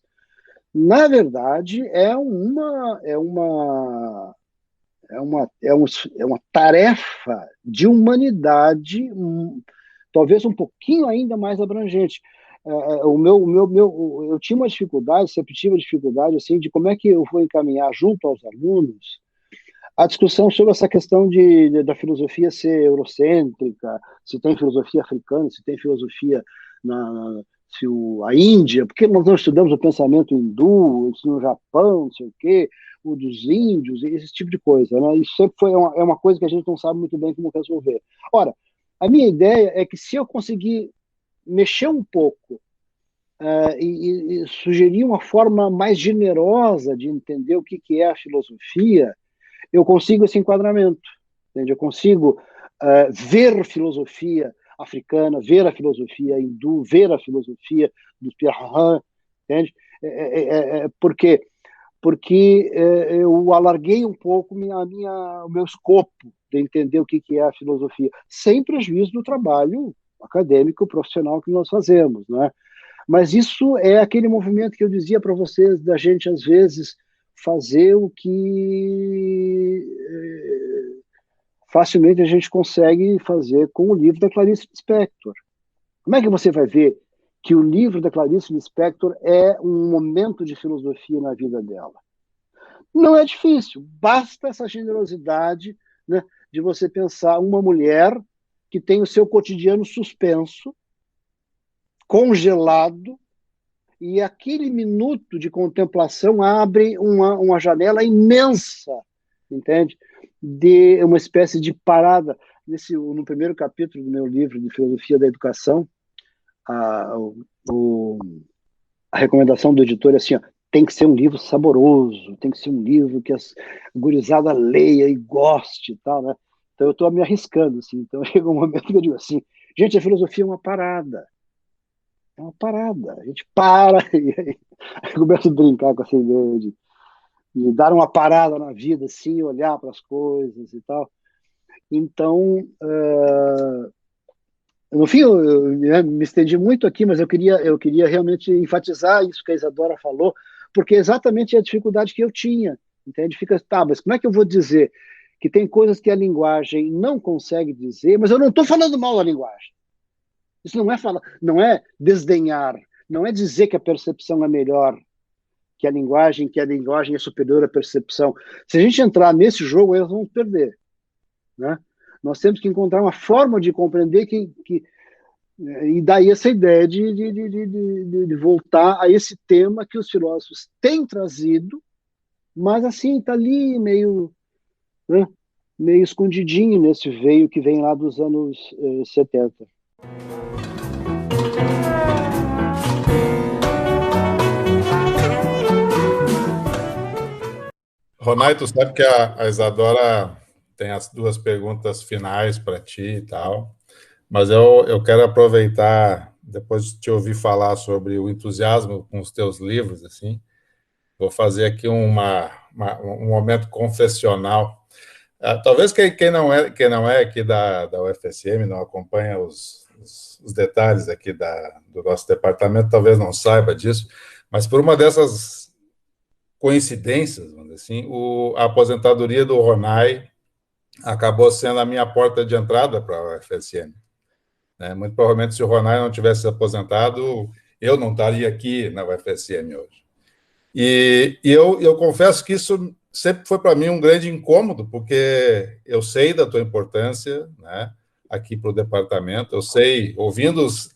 na verdade, é uma tarefa de humanidade, talvez um pouquinho ainda mais abrangente. Eu tinha uma dificuldade, sempre tive uma dificuldade, assim, de como é que eu vou encaminhar junto aos alunos a discussão sobre essa questão da filosofia ser eurocêntrica, se tem filosofia africana, se tem filosofia a Índia, porque nós não estudamos o pensamento hindu, no Japão, não sei o quê, o dos índios, esse tipo de coisa, né? Isso sempre é uma coisa que a gente não sabe muito bem como resolver. Ora, a minha ideia é que se eu conseguir mexer um pouco e sugerir uma forma mais generosa de entender o que é a filosofia, eu consigo esse enquadramento, entende? Eu consigo ver filosofia africana, ver a filosofia hindu, ver a filosofia dos Pirahã, entende? Por quê? Porque eu alarguei um pouco o meu escopo de entender o que é a filosofia, sem prejuízo do trabalho acadêmico, profissional que nós fazemos, né? Mas isso é aquele movimento que eu dizia para vocês, da gente, às vezes, fazer o que facilmente a gente consegue fazer com o livro da Clarice Lispector. Como é que você vai ver que o livro da Clarice Lispector é um momento de filosofia na vida dela? Não é difícil, basta essa generosidade, né, de você pensar uma mulher que tem o seu cotidiano suspenso, congelado, e aquele minuto de contemplação abre uma janela imensa, entende? De uma espécie de parada. No primeiro capítulo do meu livro de Filosofia da Educação, a recomendação do editor é assim, ó, tem que ser um livro saboroso, tem que ser um livro que a gurizada leia e goste e tal, né? Então eu estou me arriscando, assim. Então chega um momento que eu digo assim, gente, a filosofia é uma parada. É uma parada. A gente para e aí eu começo a brincar com essa ideia de dar uma parada na vida, assim, olhar para as coisas e tal. Então, no fim, né, me estendi muito aqui, mas eu queria realmente enfatizar isso que a Isadora falou, porque é exatamente a dificuldade que eu tinha, entende? Fica, tá, mas como é que eu vou dizer que tem coisas que a linguagem não consegue dizer, mas eu não estou falando mal da linguagem. Isso não é falar, não é desdenhar, não é dizer que a percepção é melhor que a linguagem é superior à percepção. Se a gente entrar nesse jogo, aí nós vamos perder, né? Nós temos que encontrar uma forma de compreender e daí essa ideia de voltar a esse tema que os filósofos têm trazido, mas assim, está ali meio, né, meio escondidinho nesse veio que vem lá dos anos 70. Ronai, tu sabe que a Isadora tem as duas perguntas finais para ti e tal, mas eu quero aproveitar, depois de te ouvir falar sobre o entusiasmo com os teus livros, assim, vou fazer aqui um momento confessional. Talvez quem não é aqui da UFSM, não acompanha os detalhes aqui do nosso departamento, talvez não saiba disso, mas por uma dessas coincidências, vamos dizer assim, a aposentadoria do Ronai acabou sendo a minha porta de entrada para a UFSM. Né? Muito provavelmente, se o Ronai não tivesse aposentado, eu não estaria aqui na UFSM hoje. E eu confesso que isso sempre foi para mim um grande incômodo, porque eu sei da tua importância, né, aqui para o departamento, eu sei, ouvindo os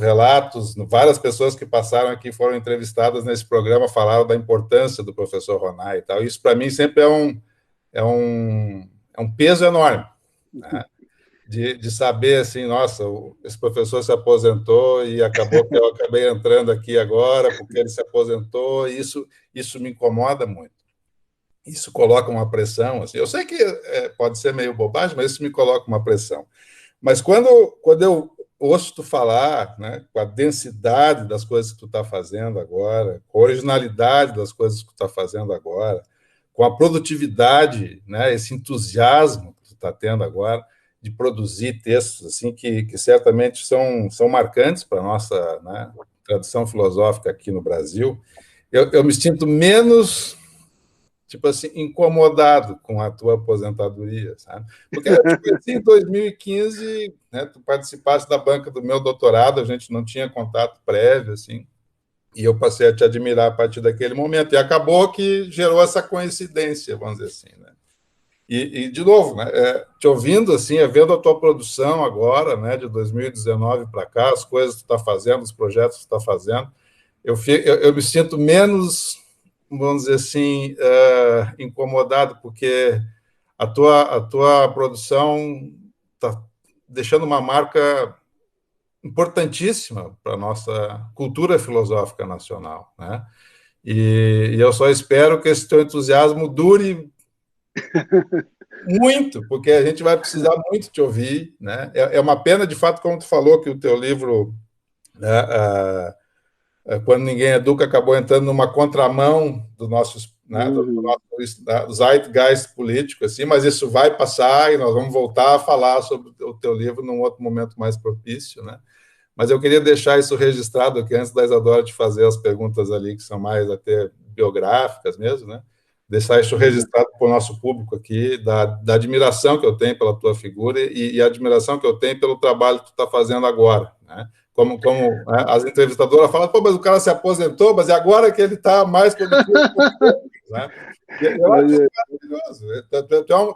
relatos, várias pessoas que passaram aqui foram entrevistadas nesse programa, falaram da importância do professor Ronai e tal. Isso para mim sempre é um peso enorme, né? De saber assim, nossa, esse professor se aposentou e acabou que eu acabei entrando aqui agora porque ele se aposentou, e isso me incomoda muito. Isso coloca uma pressão, assim. Eu sei que pode ser meio bobagem, mas isso me coloca uma pressão. Mas quando eu ouço tu falar, né, com a densidade das coisas que tu está fazendo agora, com a originalidade das coisas que tu está fazendo agora, com a produtividade, né, esse entusiasmo que tu está tendo agora de produzir textos assim que certamente são marcantes para a nossa, né, tradição filosófica aqui no Brasil, eu me sinto menos, tipo assim, incomodado com a tua aposentadoria, sabe? Porque eu te conheci em 2015, né, tu participaste da banca do meu doutorado, a gente não tinha contato prévio, assim, e eu passei a te admirar a partir daquele momento, e acabou que gerou essa coincidência, vamos dizer assim, né? De novo, né, te ouvindo, assim, vendo a tua produção agora, né, de 2019 para cá, as coisas que tu está fazendo, os projetos que tu está fazendo, eu me sinto menos, vamos dizer assim, incomodado, porque a tua produção está deixando uma marca importantíssima para a nossa cultura filosófica nacional, né? E eu só espero que esse teu entusiasmo dure muito, porque a gente vai precisar muito te ouvir, né? É uma pena, de fato, como tu falou, que o teu livro, né, Quando Ninguém Educa, acabou entrando numa contramão do nosso, né, do zeitgeist político, assim, mas isso vai passar e nós vamos voltar a falar sobre o teu livro num outro momento mais propício, né? Mas eu queria deixar isso registrado aqui, antes da Isadora te fazer as perguntas ali, que são mais até biográficas mesmo, né? Deixar isso registrado para o nosso público aqui, da admiração que eu tenho pela tua figura e a admiração que eu tenho pelo trabalho que tu está fazendo agora, né? Como né, as entrevistadoras falam, pô, mas o cara se aposentou, mas é agora que ele está mais produtivo, né? Eu acho maravilhoso.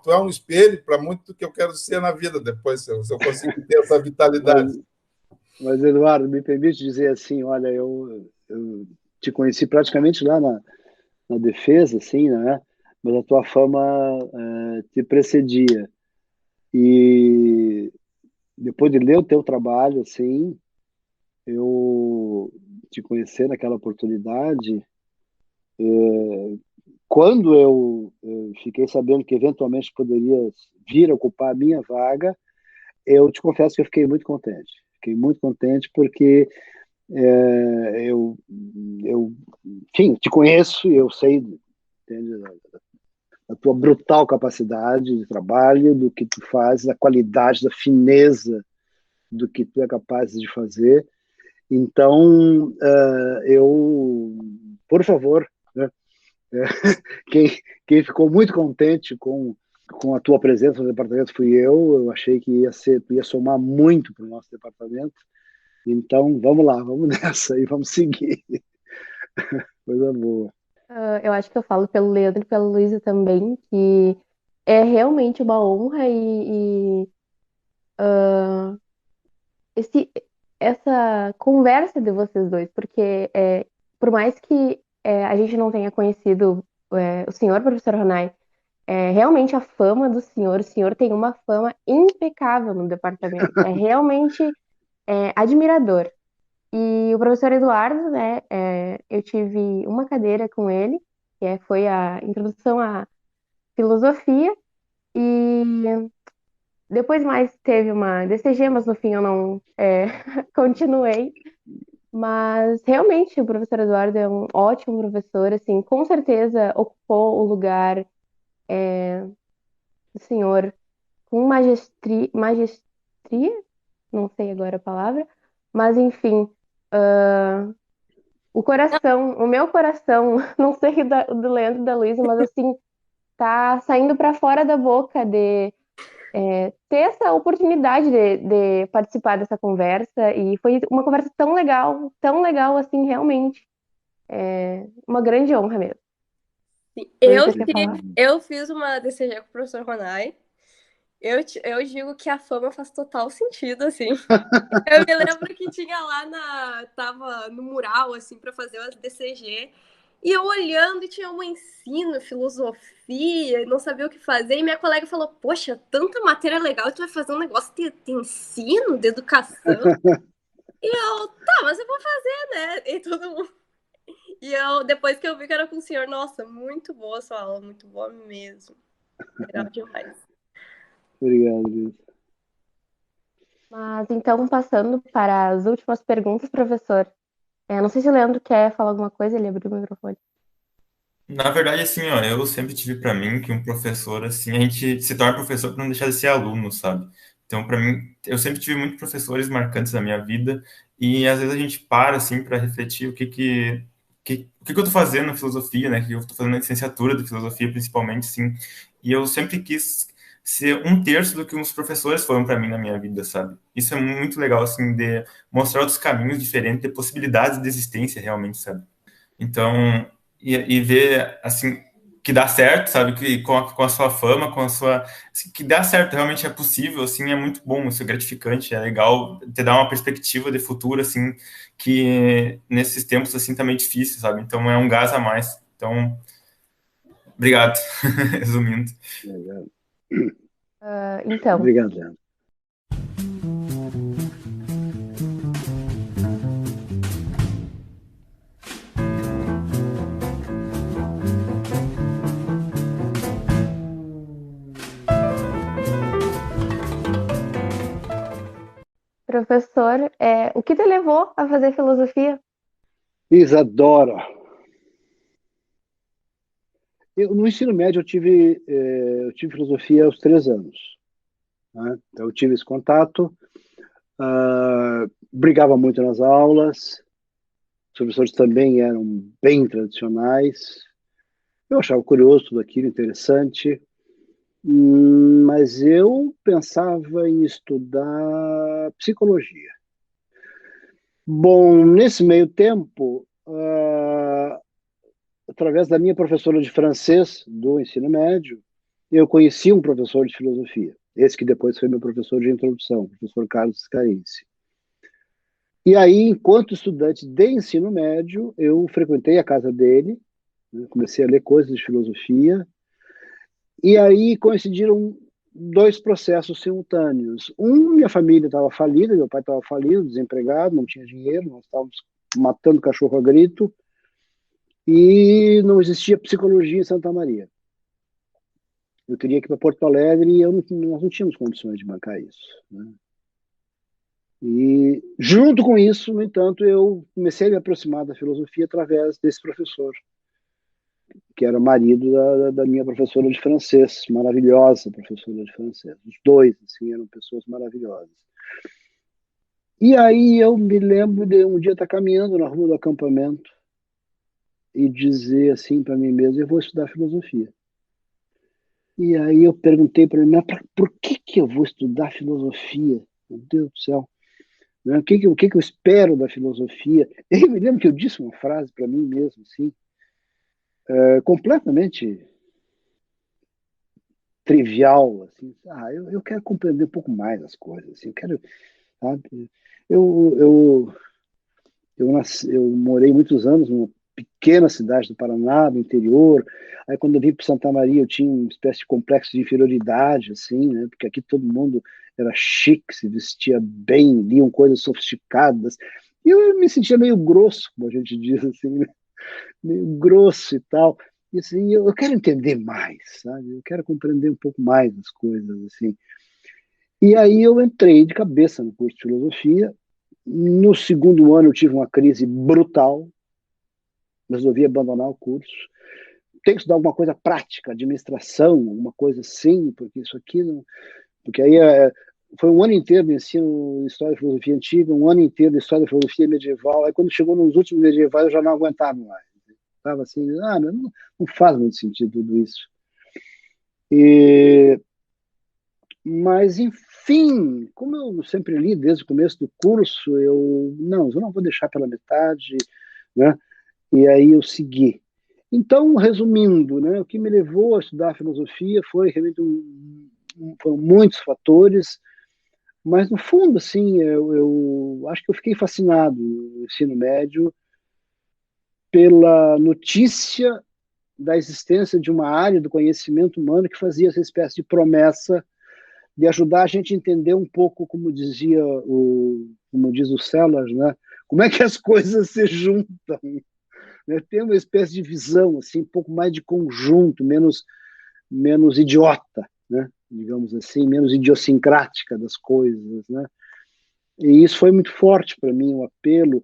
Tu é um espelho para muito do que eu quero ser na vida depois, se eu conseguir ter essa vitalidade. Mas, Eduardo, me permite dizer assim, olha, eu te conheci praticamente lá na defesa, assim, né? Mas a tua fama te precedia. E depois de ler o teu trabalho, assim, eu te conhecer naquela oportunidade, Quando eu fiquei sabendo que eventualmente poderia vir a ocupar a minha vaga, eu te confesso que eu fiquei muito contente. Fiquei muito contente porque enfim, te conheço e eu sei, entende, a tua brutal capacidade de trabalho, do que tu fazes, a qualidade, da fineza do que tu é capaz de fazer. Então, por favor, né, quem ficou muito contente com a tua presença no departamento fui eu. Eu achei que ia somar muito para o nosso departamento. Então, vamos lá, vamos nessa e vamos seguir. Coisa boa. Eu acho que eu falo pelo Leandro e pela Luísa também, que é realmente uma honra essa conversa de vocês dois, porque por mais que a gente não tenha conhecido o senhor professor Ronai, realmente a fama do senhor, o senhor tem uma fama impecável no departamento, é realmente admirador. E o professor Eduardo, né, eu tive uma cadeira com ele, que foi a introdução à filosofia, e depois mais teve uma DCG, mas no fim eu não continuei. Mas realmente o professor Eduardo é um ótimo professor, assim, com certeza ocupou o lugar do senhor com magestria, não sei agora a palavra, mas enfim, o meu coração, não sei do Leandro e da Luísa, mas assim, tá saindo para fora da boca de ter essa oportunidade de participar dessa conversa, e foi uma conversa tão legal assim, realmente. Uma grande honra mesmo. Luísa, quer falar? Eu fiz uma DCG com o professor Ronai. Eu digo que a fama faz total sentido, assim. Eu me lembro que tinha tava no mural, assim, para fazer as DCG. E eu olhando e tinha um ensino, filosofia, e não sabia o que fazer. E minha colega falou, poxa, tanta matéria legal, e tu vai fazer um negócio de ensino, de educação? E eu, tá, mas eu vou fazer, né? E todo mundo... E depois que eu vi que era com o senhor, nossa, muito boa a sua aula, muito boa mesmo. Legal demais. Obrigado, Luiz. Mas então, passando para as últimas perguntas, professor. Não sei se o Leandro quer falar alguma coisa, ele abriu o microfone. Na verdade, assim, ó, eu sempre tive para mim que um professor, assim, a gente se torna professor para não deixar de ser aluno, sabe? Então, para mim, eu sempre tive muitos professores marcantes na minha vida e às vezes a gente para, assim, para refletir o que eu tô fazendo na filosofia, né? O que eu tô fazendo na licenciatura de filosofia, principalmente, sim. E eu sempre quis ser um terço do que uns professores foram para mim na minha vida, sabe? Isso é muito legal, assim, de mostrar outros caminhos diferentes, de possibilidades de existência, realmente, sabe? Então, e ver, assim, que dá certo, sabe? Que com a sua fama, com a sua... Assim, que dá certo, realmente é possível, assim, é muito bom, isso é gratificante, é legal te dar uma perspectiva de futuro, assim, que nesses tempos, assim, tá meio difícil, sabe? Então, é um gás a mais. Então, obrigado, resumindo. Obrigado. Então, Obrigado, Leandro. professor, o que te levou a fazer filosofia? Isadora. No ensino médio eu tive filosofia aos 3 anos. Né? Então eu tive esse contato, brigava muito nas aulas, os professores também eram bem tradicionais. Eu achava curioso tudo aquilo, interessante, mas eu pensava em estudar psicologia. Bom, nesse meio tempo, através da minha professora de francês do ensino médio, eu conheci um professor de filosofia, esse que depois foi meu professor de introdução, o professor Carlos Carinci. E aí, enquanto estudante de ensino médio, eu frequentei a casa dele, né, comecei a ler coisas de filosofia, e aí coincidiram 2 processos simultâneos. Minha família estava falida, meu pai estava falido, desempregado, não tinha dinheiro, nós estávamos matando cachorro a grito, e não existia psicologia em Santa Maria. Eu queria ir para Porto Alegre e nós não tínhamos condições de bancar isso, né? E, junto com isso, no entanto, eu comecei a me aproximar da filosofia através desse professor, que era marido da minha professora de francês, maravilhosa professora de francês. Os dois, assim, eram pessoas maravilhosas. E aí eu me lembro de um dia estar caminhando na rua do acampamento e dizer assim para mim mesmo: eu vou estudar filosofia. E aí eu perguntei para ele: mas por que eu vou estudar filosofia? Meu Deus do céu. Né? O que eu espero da filosofia? E eu me lembro que eu disse uma frase para mim mesmo, assim, completamente trivial, assim. Eu quero compreender um pouco mais as coisas, assim, eu quero, sabe? Eu, eu, eu morei muitos anos numa pequena cidade do Paraná, do interior. Aí, quando eu vim para Santa Maria, eu tinha uma espécie de complexo de inferioridade, assim, né? Porque aqui todo mundo era chique, se vestia bem, liam coisas sofisticadas. E eu me sentia meio grosso, como a gente diz, assim, né? Meio grosso e tal. E assim, eu quero entender mais, sabe? Eu quero compreender um pouco mais as coisas, assim. E aí eu entrei de cabeça no curso de filosofia. No segundo ano eu tive uma crise brutal, resolvi abandonar o curso. Tem que estudar alguma coisa prática, administração, alguma coisa assim, porque isso aqui não. Porque aí foi um ano inteiro de ensino de História e Filosofia Antiga, um ano inteiro de História e Filosofia Medieval. Aí quando chegou nos últimos medievais eu já não aguentava mais. Estava assim, não faz muito sentido tudo isso. E, mas, enfim, como eu sempre li desde o começo do curso, eu não vou deixar pela metade, né? E aí eu segui. Então, resumindo, né, o que me levou a estudar filosofia foi realmente foram muitos fatores, mas no fundo, assim, eu acho que eu fiquei fascinado no ensino médio pela notícia da existência de uma área do conhecimento humano que fazia essa espécie de promessa de ajudar a gente a entender um pouco, como diz o Sellars, né, como é que as coisas se juntam, né? Ter uma espécie de visão, assim, um pouco mais de conjunto, menos idiota, né? Digamos assim, menos idiosincrática das coisas, né? E isso foi muito forte para mim, o apelo.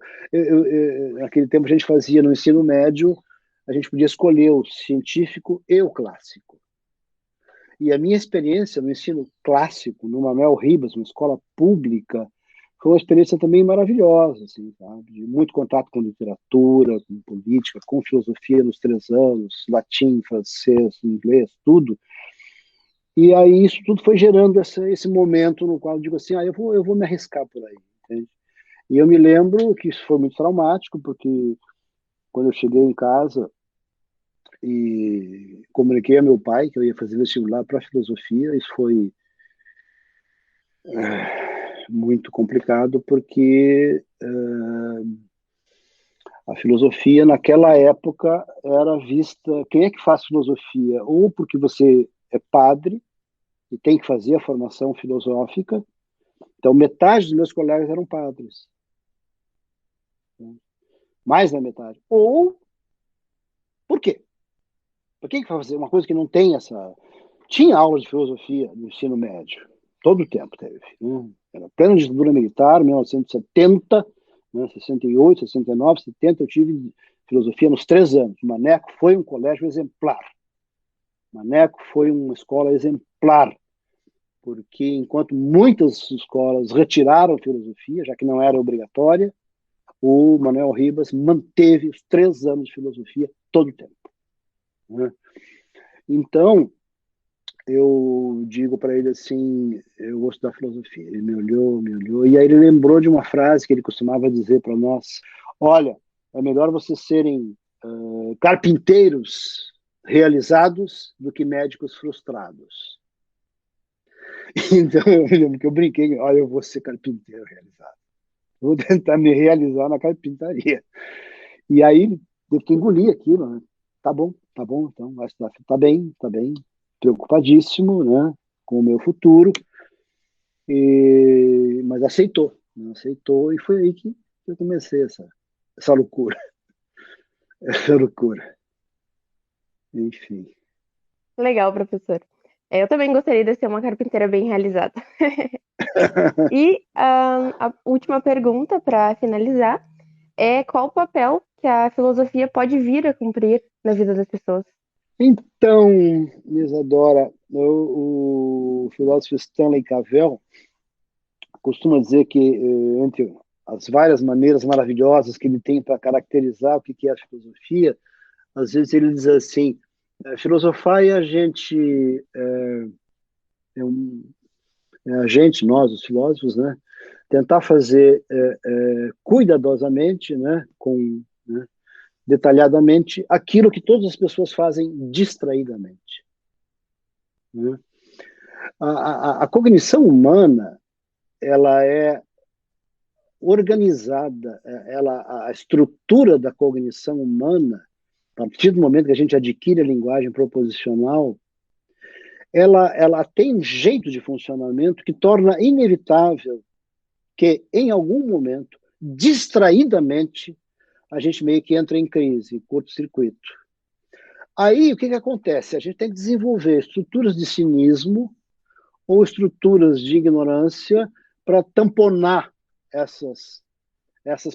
Naquele tempo a gente fazia no ensino médio, a gente podia escolher o científico e o clássico. E a minha experiência no ensino clássico, no Manuel Ribas, uma escola pública, foi uma experiência também maravilhosa, assim, sabe? De muito contato com literatura, com política, com filosofia nos 3 anos, latim, francês, inglês, tudo. E aí isso tudo foi gerando esse momento no qual eu digo assim, eu vou me arriscar por aí, entende? E eu me lembro que isso foi muito traumático, porque quando eu cheguei em casa e comuniquei a meu pai que eu ia fazer vestibular para filosofia, isso foi muito complicado, porque a filosofia naquela época era vista. Quem é que faz filosofia? Ou porque você é padre e tem que fazer a formação filosófica. Então, metade dos meus colegas eram padres, né? Mais da metade. Ou por quê? Por que fazer uma coisa que não tem essa. Tinha aula de filosofia no ensino médio, todo o tempo teve, né? Era plena ditadura militar, 1970, né, 68, 69, 70, eu tive filosofia nos 3 anos. Maneco foi um colégio exemplar. Maneco foi uma escola exemplar, porque enquanto muitas escolas retiraram a filosofia, já que não era obrigatória, o Manuel Ribas manteve os 3 anos de filosofia todo o tempo, né? Então, eu digo para ele assim, eu vou estudar filosofia. Ele me olhou, e aí ele lembrou de uma frase que ele costumava dizer para nós: olha, é melhor vocês serem carpinteiros realizados do que médicos frustrados. Então eu me lembro que eu brinquei: olha, eu vou ser carpinteiro realizado, vou tentar me realizar na carpintaria. E aí eu que engolir aquilo, né? Tá bom, então vai estudar. Tá bem, preocupadíssimo, né, com o meu futuro, mas aceitou, né? Aceitou, e foi aí que eu comecei essa loucura. Essa loucura. Enfim. Legal, professor. Eu também gostaria de ser uma carpinteira bem realizada. E a última pergunta, para finalizar, é qual o papel que a filosofia pode vir a cumprir na vida das pessoas? Então, Isadora, o filósofo Stanley Cavell costuma dizer que, entre as várias maneiras maravilhosas que ele tem para caracterizar o que é a filosofia, às vezes ele diz assim: filosofar é a gente, a gente, nós, os filósofos, né, tentar fazer cuidadosamente, né, né, detalhadamente, aquilo que todas as pessoas fazem distraidamente. Né? A cognição humana, ela é organizada, a estrutura da cognição humana, a partir do momento que a gente adquire a linguagem proposicional, ela tem um jeito de funcionamento que torna inevitável que, em algum momento, distraidamente, a gente meio que entra em crise, em curto-circuito. Aí, o que acontece? A gente tem que desenvolver estruturas de cinismo ou estruturas de ignorância para tamponar essas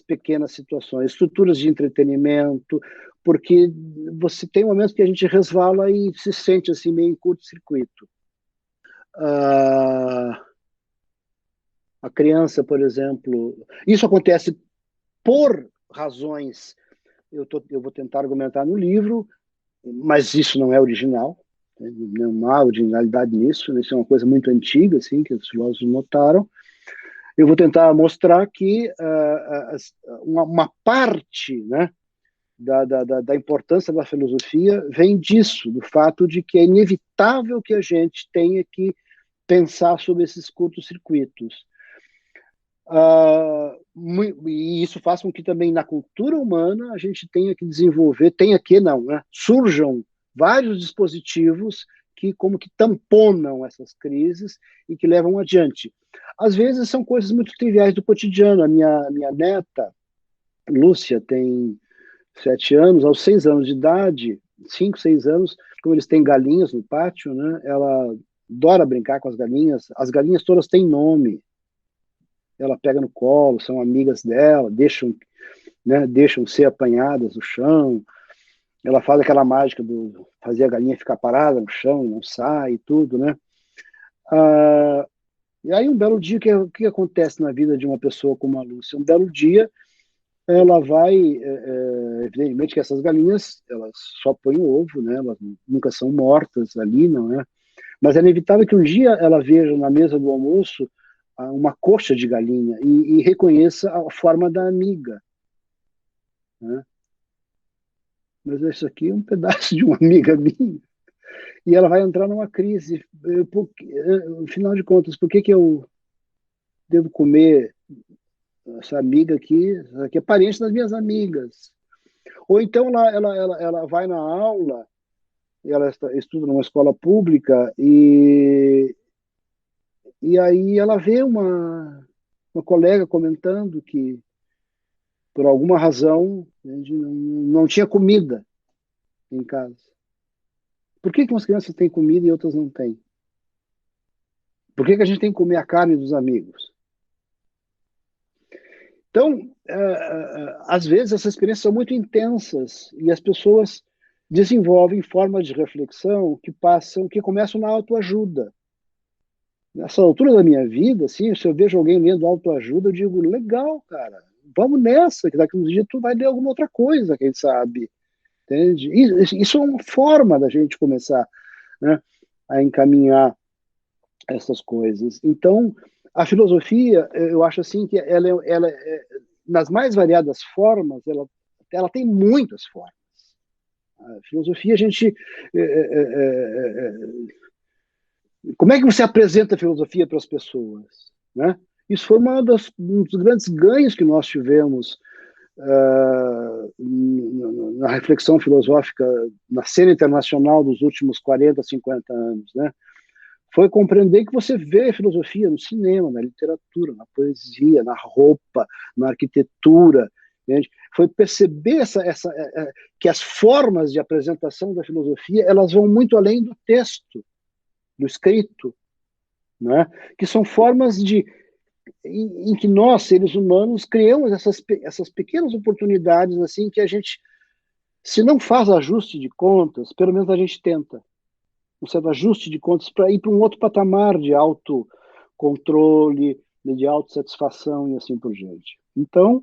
pequenas situações, estruturas de entretenimento, porque você tem momentos que a gente resvala e se sente assim meio em curto-circuito. A criança, por exemplo, isso acontece por razões, eu vou tentar argumentar no livro, mas isso não é original, né? Não há originalidade nisso, isso é uma coisa muito antiga, assim, que os filósofos notaram. Eu vou tentar mostrar que uma parte, né, da importância da filosofia vem disso, do fato de que é inevitável que a gente tenha que pensar sobre esses curtos-circuitos. E isso faz com que também na cultura humana a gente tenha que desenvolver, né, surjam vários dispositivos que como que tamponam essas crises e que levam adiante. Às vezes são coisas muito triviais do cotidiano. A minha neta, Lúcia, tem 7 anos, aos 6 anos de idade, 5, 6 anos, como eles têm galinhas no pátio, né, ela adora brincar com as galinhas todas têm nome, ela pega no colo, são amigas dela, deixam ser apanhadas no chão, ela faz aquela mágica do fazer a galinha ficar parada no chão e não sai e tudo, né? E aí um belo dia, o que acontece na vida de uma pessoa como a Lúcia? Um belo dia, ela vai, evidentemente que essas galinhas, elas só põem o ovo, né? Elas nunca são mortas ali, não é? Mas é inevitável que um dia ela veja na mesa do almoço uma coxa de galinha e reconheça a forma da amiga, né? Mas isso aqui é um pedaço de uma amiga minha. E ela vai entrar numa crise. Afinal de contas, por que eu devo comer essa amiga aqui? Essa aqui é parente das minhas amigas. Ou então ela vai na aula, ela estuda numa escola pública e aí ela vê uma colega comentando que, por alguma razão, não tinha comida em casa. Por que umas crianças têm comida e outras não têm? Por que a gente tem que comer a carne dos amigos? Então, às vezes, essas experiências são muito intensas e as pessoas desenvolvem formas de reflexão que começam na autoajuda. Nessa altura da minha vida, assim, se eu vejo alguém lendo autoajuda, eu digo, legal, cara, vamos nessa, que daqui uns dias tu vai ler alguma outra coisa, quem sabe. Entende? Isso é uma forma da gente começar, né, a encaminhar essas coisas. Então, a filosofia, eu acho assim que ela nas mais variadas formas, ela tem muitas formas. A filosofia, a gente... como é que você apresenta a filosofia para as pessoas, né? Isso foi um dos grandes ganhos que nós tivemos na reflexão filosófica, na cena internacional dos últimos 40, 50 anos, né? Foi compreender que você vê a filosofia no cinema, na literatura, na poesia, na roupa, na arquitetura, entende? Foi perceber que as formas de apresentação da filosofia elas vão muito além do texto, do escrito, né? Que são formas em que nós, seres humanos, criamos essas pequenas oportunidades assim que a gente, se não faz ajuste de contas, pelo menos a gente tenta um certo ajuste de contas para ir para um outro patamar de autocontrole, de autossatisfação e assim por diante. Então,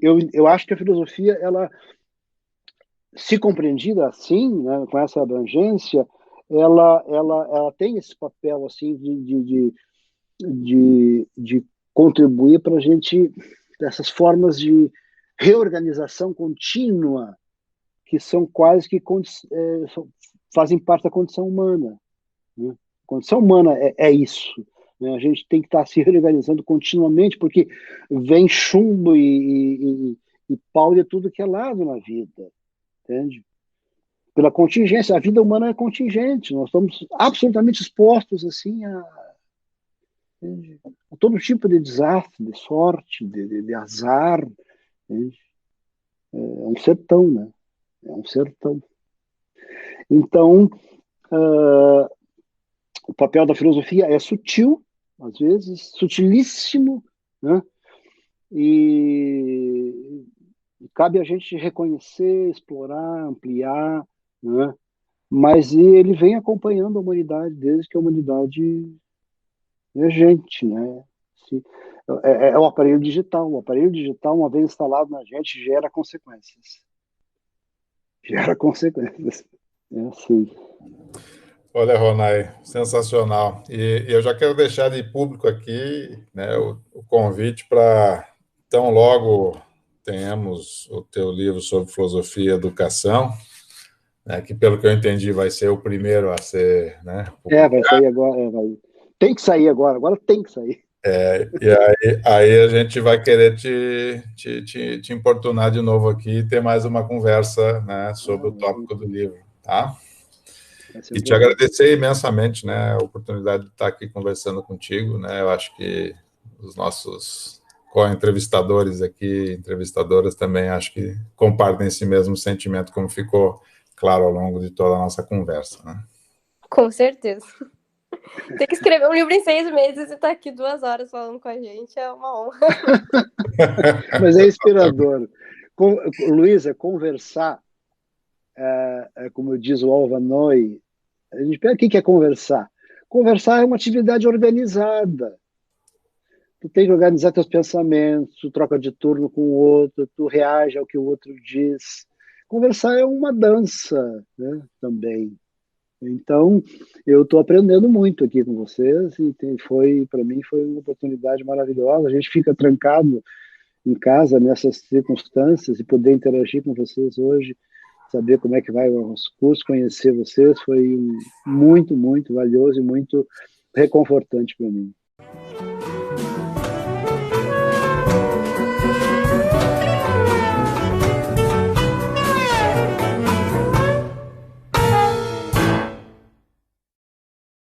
eu acho que a filosofia, ela, se compreendida assim, né, com essa abrangência, ela tem esse papel assim de contribuir para a gente, essas formas de reorganização contínua que são quase que fazem parte da condição humana, né? A condição humana é isso, né? A gente tem que estar se reorganizando continuamente, porque vem chumbo e pau de tudo que é lado na vida, entende? Pela contingência, a vida humana é contingente, nós estamos absolutamente expostos assim a todo tipo de desastre, de sorte, de azar, entende? É um sertão, né? É um sertão. Então, o papel da filosofia é sutil, às vezes, sutilíssimo, né? E cabe a gente reconhecer, explorar, ampliar, né? Mas ele vem acompanhando a humanidade desde que a humanidade é gente, né? É o aparelho digital. O aparelho digital, uma vez instalado na gente, gera consequências. Gera consequências. É assim. Olha, Ronai, sensacional. E eu já quero deixar de público aqui, né, o convite para, tão logo tenhamos o teu livro sobre filosofia e educação, né, que, pelo que eu entendi, vai ser o primeiro a ser, né, publicado. Vai sair agora. Tem que sair agora tem que sair. E aí a gente vai querer te importunar de novo aqui e ter mais uma conversa, né, sobre o tópico do livro, tá? E te agradecer imensamente, né, a oportunidade de estar aqui conversando contigo, né? Eu acho que os nossos co-entrevistadores aqui, entrevistadoras também, acho que compartem esse mesmo sentimento, como ficou claro ao longo de toda a nossa conversa, né? Com certeza. Ter que escrever um livro em 6 meses e estar aqui 2 horas falando com a gente é uma honra. Mas é inspirador. Luísa, conversar, como diz o Alva Noy, a gente pega o que é conversar. Conversar é uma atividade organizada. Tu tem que organizar teus pensamentos, tu troca de turno com o outro, tu reage ao que o outro diz. Conversar é uma dança, né, também. Então, eu estou aprendendo muito aqui com vocês e para mim foi uma oportunidade maravilhosa. A gente fica trancado em casa nessas circunstâncias e poder interagir com vocês hoje, saber como é que vai o nosso curso, conhecer vocês, foi muito, muito valioso e muito reconfortante para mim.